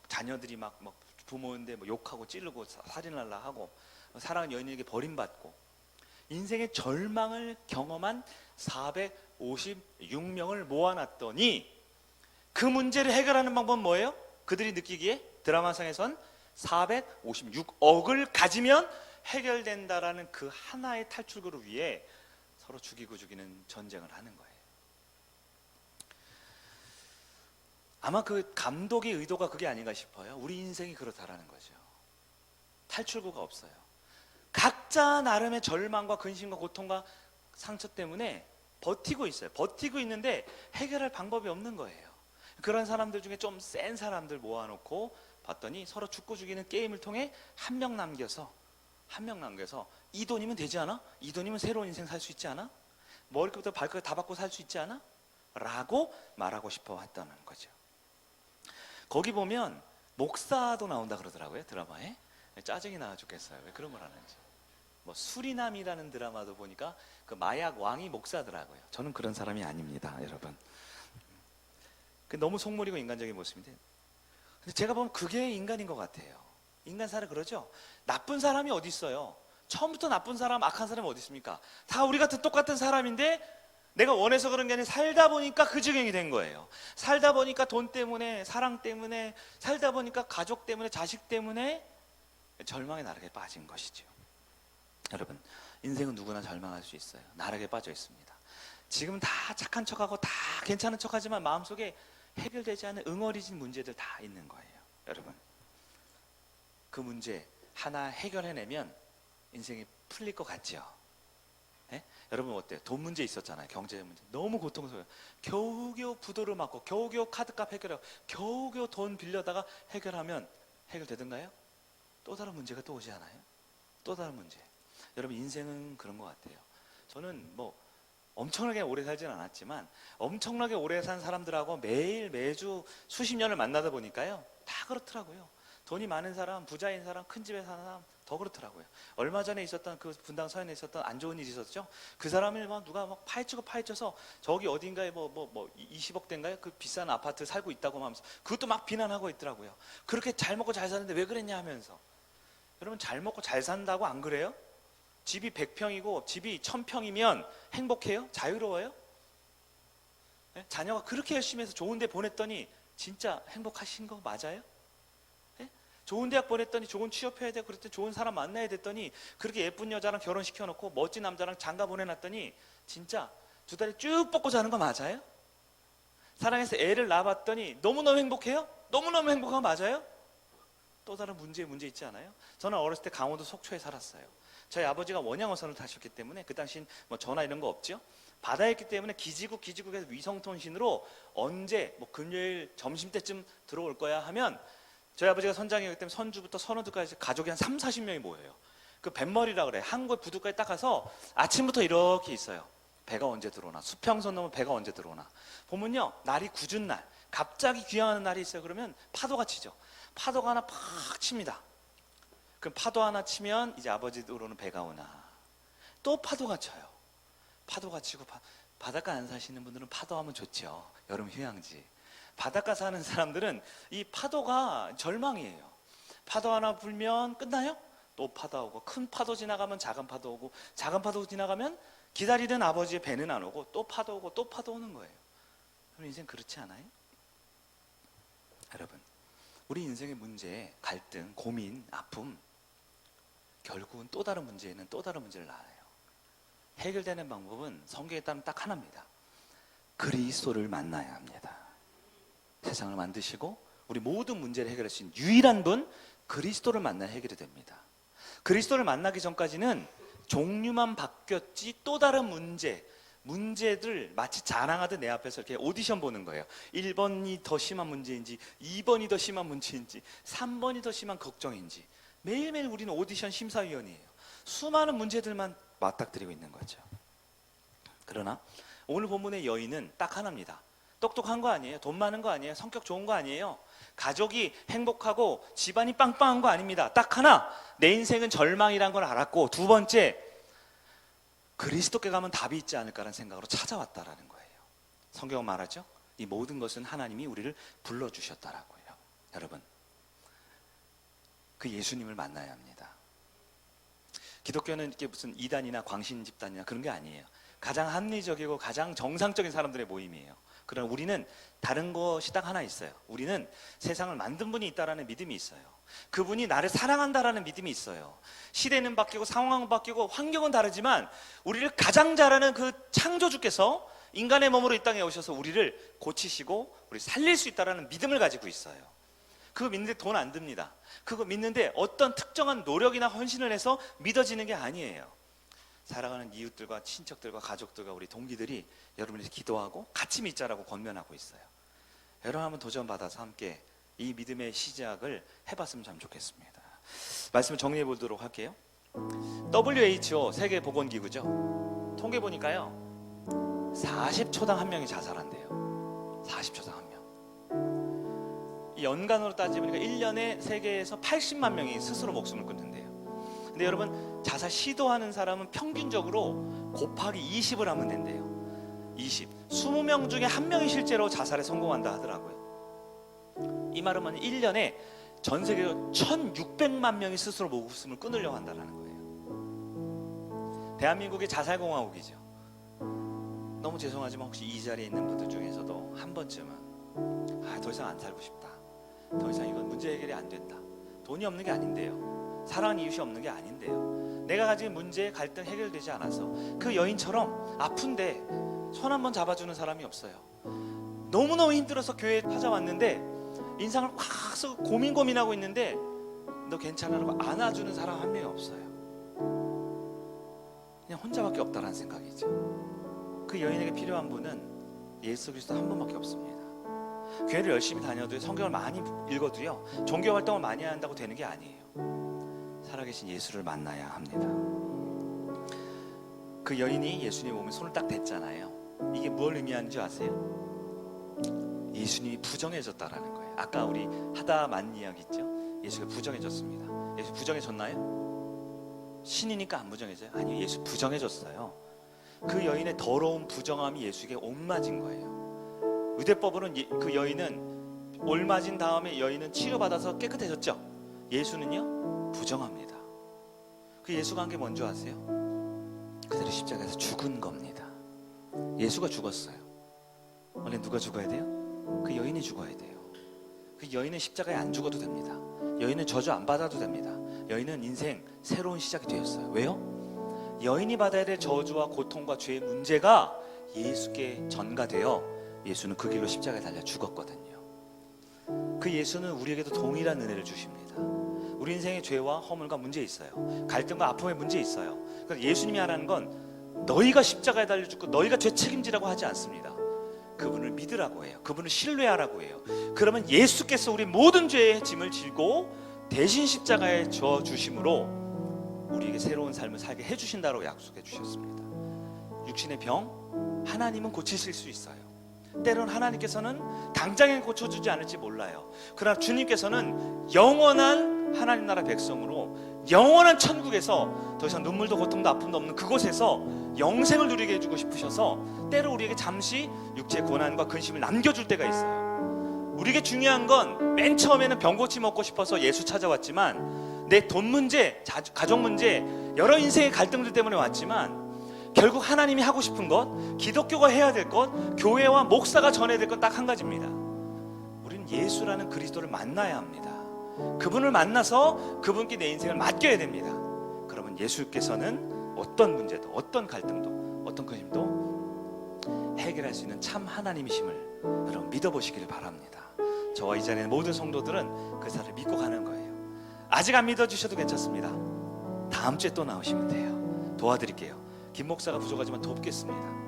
자녀들이 막 부모인데 욕하고 찌르고 살인하려 하고, 사랑하는 여인에게 버림받고, 인생의 절망을 경험한 456명을 모아놨더니 그 문제를 해결하는 방법은 뭐예요? 그들이 느끼기에 드라마상에선 456억을 가지면 해결된다라는 그 하나의 탈출구를 위해 서로 죽이고 죽이는 전쟁을 하는 거예요. 아마 그 감독의 의도가 그게 아닌가 싶어요. 우리 인생이 그렇다라는 거죠. 탈출구가 없어요. 각자 나름의 절망과 근심과 고통과 상처 때문에 버티고 있어요. 버티고 있는데 해결할 방법이 없는 거예요. 그런 사람들 중에 좀 센 사람들 모아놓고 봤더니 서로 죽고 죽이는 게임을 통해 한 명 남겨서 이 돈이면 되지 않아? 이 돈이면 새로운 인생 살 수 있지 않아? 머리부터 발끝 다 받고 살 수 있지 않아? 라고 말하고 싶어 했다는 거죠. 거기 보면 목사도 나온다 그러더라고요. 드라마에. 짜증이 나 죽겠어요. 왜 그런 걸 하는지. 수리남이라는 드라마도 보니까 그 마약 왕이 목사더라고요. 저는 그런 사람이 아닙니다, 여러분. 너무 속물이고 인간적인 모습인데, 근데 제가 보면 그게 인간인 것 같아요. 인간사를 그러죠. 나쁜 사람이 어디 있어요? 처음부터 나쁜 사람, 악한 사람이 어디 있습니까? 다 우리 같은 똑같은 사람인데 내가 원해서 그런 게 아니라 살다 보니까 그 지경이 된 거예요. 살다 보니까 돈 때문에, 사랑 때문에, 살다 보니까 가족 때문에, 자식 때문에 절망의 나락에 빠진 것이죠. 여러분, 인생은 누구나 절망할 수 있어요. 나락에 빠져 있습니다. 지금 다 착한 척하고 다 괜찮은 척하지만 마음속에 해결되지 않은 응어리진 문제들 다 있는 거예요. 여러분, 그 문제 하나 해결해내면 인생이 풀릴 것 같죠? 네? 여러분 어때요? 돈 문제 있었잖아요. 경제적 문제 너무 고통스러워요. 겨우겨우 부도를 맞고 겨우겨우 카드값 해결하고 겨우겨우 돈 빌려다가 해결하면 해결되던가요? 또 다른 문제가 또 오지 않아요? 또 다른 문제. 여러분, 인생은 그런 것 같아요. 저는 엄청나게 오래 살진 않았지만 엄청나게 오래 산 사람들하고 매일 매주 수십 년을 만나다 보니까요, 다 그렇더라고요. 돈이 많은 사람, 부자인 사람, 큰 집에 사는 사람 더 그렇더라고요. 얼마 전에 있었던 그 분당 서현에 있었던 안 좋은 일이 있었죠. 그 사람을 누가 파헤쳐서 저기 어딘가에 20억대인가요? 그 비싼 아파트 살고 있다고 하면서 그것도 막 비난하고 있더라고요. 그렇게 잘 먹고 잘 사는데 왜 그랬냐 하면서. 여러분, 잘 먹고 잘 산다고 안 그래요? 집이 100평이고 집이 1000평이면 행복해요? 자유로워요? 네? 자녀가 그렇게 열심히 해서 좋은 데 보냈더니 진짜 행복하신 거 맞아요? 네? 좋은 대학 보냈더니 좋은 취업해야 되고 그랬더니 좋은 사람 만나야 됐더니 그렇게 예쁜 여자랑 결혼시켜놓고 멋진 남자랑 장가 보내놨더니 진짜 두 다리 쭉 뻗고 자는 거 맞아요? 사랑해서 애를 낳아봤더니 너무너무 행복해요? 너무너무 행복한 거 맞아요? 또 다른 문제 있지 않아요? 저는 어렸을 때 강원도 속초에 살았어요. 저희 아버지가 원양어선을 타셨기 때문에 그 당신 전화 이런 거 없죠. 바다에 있기 때문에 기지국에서 위성통신으로 언제 금요일 점심때쯤 들어올 거야 하면 저희 아버지가 선장이었기 때문에 선주부터 선원들까지 가족이 한 3, 40명이 모여요. 그 뱃머리라 그래. 한국 부두까지 딱 가서 아침부터 이렇게 있어요. 배가 언제 들어오나, 수평선 넘으면 배가 언제 들어오나. 보면요, 날이 굳은 날, 갑자기 귀향하는 날이 있어요. 그러면 파도가 치죠. 파도가 하나 팍 칩니다. 그럼 파도 하나 치면 이제 아버지 들어오는 배가 오나. 또 파도가 쳐요. 파도가 치고 바닷가 안 사시는 분들은 파도하면 좋죠. 여름 휴양지. 바닷가 사는 사람들은 이 파도가 절망이에요. 파도 하나 불면 끝나요? 또 파도 오고, 큰 파도 지나가면 작은 파도 오고, 작은 파도 지나가면 기다리던 아버지의 배는 안 오고, 또 파도 오고 또 파도 오는 거예요. 그럼 인생 그렇지 않아요? 여러분, 우리 인생의 문제, 갈등, 고민, 아픔, 결국은 또 다른 문제에는 또 다른 문제를 낳아요. 해결되는 방법은 성경에 따르면 딱 하나입니다. 그리스도를 만나야 합니다. 세상을 만드시고 우리 모든 문제를 해결할 수 있는 유일한 분, 그리스도를 만나야 해결이 됩니다. 그리스도를 만나기 전까지는 종류만 바뀌었지 또 다른 문제들 마치 자랑하듯 내 앞에서 이렇게 오디션 보는 거예요. 1번이 더 심한 문제인지 2번이 더 심한 문제인지 3번이 더 심한 걱정인지 매일매일 우리는 오디션 심사위원이에요. 수많은 문제들만 맞닥뜨리고 있는 거죠. 그러나 오늘 본문의 여인은 딱 하나입니다. 똑똑한 거 아니에요. 돈 많은 거 아니에요. 성격 좋은 거 아니에요. 가족이 행복하고 집안이 빵빵한 거 아닙니다. 딱 하나, 내 인생은 절망이란 걸 알았고, 두 번째, 그리스도께 가면 답이 있지 않을까라는 생각으로 찾아왔다라는 거예요. 성경은 말하죠. 이 모든 것은 하나님이 우리를 불러주셨다라고요. 여러분, 그 예수님을 만나야 합니다. 기독교는 이렇게 무슨 이단이나 광신 집단이나 그런 게 아니에요. 가장 합리적이고 가장 정상적인 사람들의 모임이에요. 그러나 우리는 다른 것이 딱 하나 있어요. 우리는 세상을 만든 분이 있다라는 믿음이 있어요. 그분이 나를 사랑한다라는 믿음이 있어요. 시대는 바뀌고 상황은 바뀌고 환경은 다르지만 우리를 가장 잘하는 그 창조주께서 인간의 몸으로 이 땅에 오셔서 우리를 고치시고 우리 살릴 수 있다라는 믿음을 가지고 있어요. 그거 믿는데 돈 안 듭니다. 그거 믿는데 어떤 특정한 노력이나 헌신을 해서 믿어지는 게 아니에요. 살아가는 이웃들과 친척들과 가족들과 우리 동기들이 여러분이 기도하고 같이 믿자라고 권면하고 있어요. 여러분 한번 도전받아서 함께 이 믿음의 시작을 해봤으면 참 좋겠습니다. 말씀을 정리해 보도록 할게요. WHO 세계보건기구죠. 통계 보니까요 40초당 한 명이 자살한대요. 40초당 한 명. 연간으로 따지면 1년에 세계에서 80만 명이 스스로 목숨을 끊는데요. 근데 여러분 자살 시도하는 사람은 평균적으로 곱하기 20을 하면 된대요. 20명 중에 한 명이 실제로 자살에 성공한다 하더라고요. 이 말은 1년에 전 세계로 1600만 명이 스스로 목숨을 끊으려고 한다는 거예요. 대한민국이 자살공화국이죠. 너무 죄송하지만 혹시 이 자리에 있는 분들 중에서도 한 번쯤은 더 이상 안 살고 싶다, 더 이상 이건 문제 해결이 안 된다, 돈이 없는 게 아닌데요, 사랑하는 이웃이 없는 게 아닌데요, 내가 가진 문제, 갈등 해결되지 않아서 그 여인처럼 아픈데 손 한 번 잡아주는 사람이 없어요. 너무너무 힘들어서 교회에 찾아왔는데 인상을 확 쓰고 고민하고 있는데 너 괜찮아라고 안아주는 사람 한 명이 없어요. 그냥 혼자밖에 없다라는 생각이죠. 그 여인에게 필요한 분은 예수 그리스도 한 분밖에 없습니다. 교회를 열심히 다녀도 성경을 많이 읽어도요 종교 활동을 많이 한다고 되는 게 아니에요. 살아계신 예수를 만나야 합니다. 그 여인이 예수님 몸에 손을 딱 댔잖아요. 이게 뭘 의미하는 줄 아세요? 예수님이 부정해졌다라는 거예요. 아까 우리 하다만 이야기 있죠? 예수가 부정해졌습니다. 예수 부정해졌나요? 신이니까 안 부정해져요? 아니요, 예수 부정해졌어요. 그 여인의 더러운 부정함이 예수에게 옮맞은 거예요. 유대법으로는 그 여인은 옮맞은 다음에 여인은 치료받아서 깨끗해졌죠? 예수는요 부정합니다. 그 예수가 한 게 뭔지 아세요? 그대로 십자가에서 죽은 겁니다. 예수가 죽었어요. 원래 누가 죽어야 돼요? 그 여인이 죽어야 돼요. 그 여인은 십자가에 안 죽어도 됩니다. 여인은 저주 안 받아도 됩니다. 여인은 인생 새로운 시작이 되었어요. 왜요? 여인이 받아야 될 저주와 고통과 죄의 문제가 예수께 전가되어 예수는 그 길로 십자가에 달려 죽었거든요. 그 예수는 우리에게도 동일한 은혜를 주십니다. 우리 인생의 죄와 허물과 문제 있어요. 갈등과 아픔의 문제 있어요. 그래서 예수님이 하라는 건 너희가 십자가에 달려 죽고 너희가 죄 책임지라고 하지 않습니다. 그분을 믿으라고 해요. 그분을 신뢰하라고 해요. 그러면 예수께서 우리 모든 죄의 짐을 지고 대신 십자가에 져 주심으로 우리에게 새로운 삶을 살게 해주신다고 약속해 주셨습니다. 육신의 병 하나님은 고치실 수 있어요. 때로는 하나님께서는 당장에 고쳐주지 않을지 몰라요. 그러나 주님께서는 영원한 하나님 나라 백성으로 영원한 천국에서 더 이상 눈물도 고통도 아픔도 없는 그곳에서 영생을 누리게 해주고 싶으셔서 때로 우리에게 잠시 육체의 고난과 근심을 남겨줄 때가 있어요. 우리에게 중요한 건 맨 처음에는 병고치 먹고 싶어서 예수 찾아왔지만 내 돈 문제, 가족 문제, 여러 인생의 갈등들 때문에 왔지만 결국 하나님이 하고 싶은 것, 기독교가 해야 될 것, 교회와 목사가 전해야 될 것 딱 한 가지입니다. 우리는 예수라는 그리스도를 만나야 합니다. 그분을 만나서 그분께 내 인생을 맡겨야 됩니다. 그러면 예수께서는 어떤 문제도, 어떤 갈등도, 어떤 근심도 해결할 수 있는 참 하나님이심을 여러분 믿어보시기를 바랍니다. 저와 이 자리에 모든 성도들은 그 사실을 믿고 가는 거예요. 아직 안 믿어주셔도 괜찮습니다. 다음 주에 또 나오시면 돼요. 도와드릴게요. 김 목사가 부족하지만 돕겠습니다.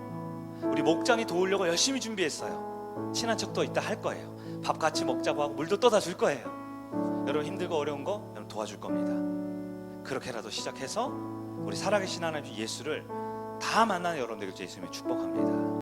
우리 목장이 도우려고 열심히 준비했어요. 친한 척도 이따 할 거예요. 밥 같이 먹자고 하고 물도 떠다 줄 거예요. 여러분 힘들고 어려운 거 여러분 도와줄 겁니다. 그렇게라도 시작해서 우리 살아계신 하나님 예수를 다 만나는 여러분들에게 예수님의 축복합니다.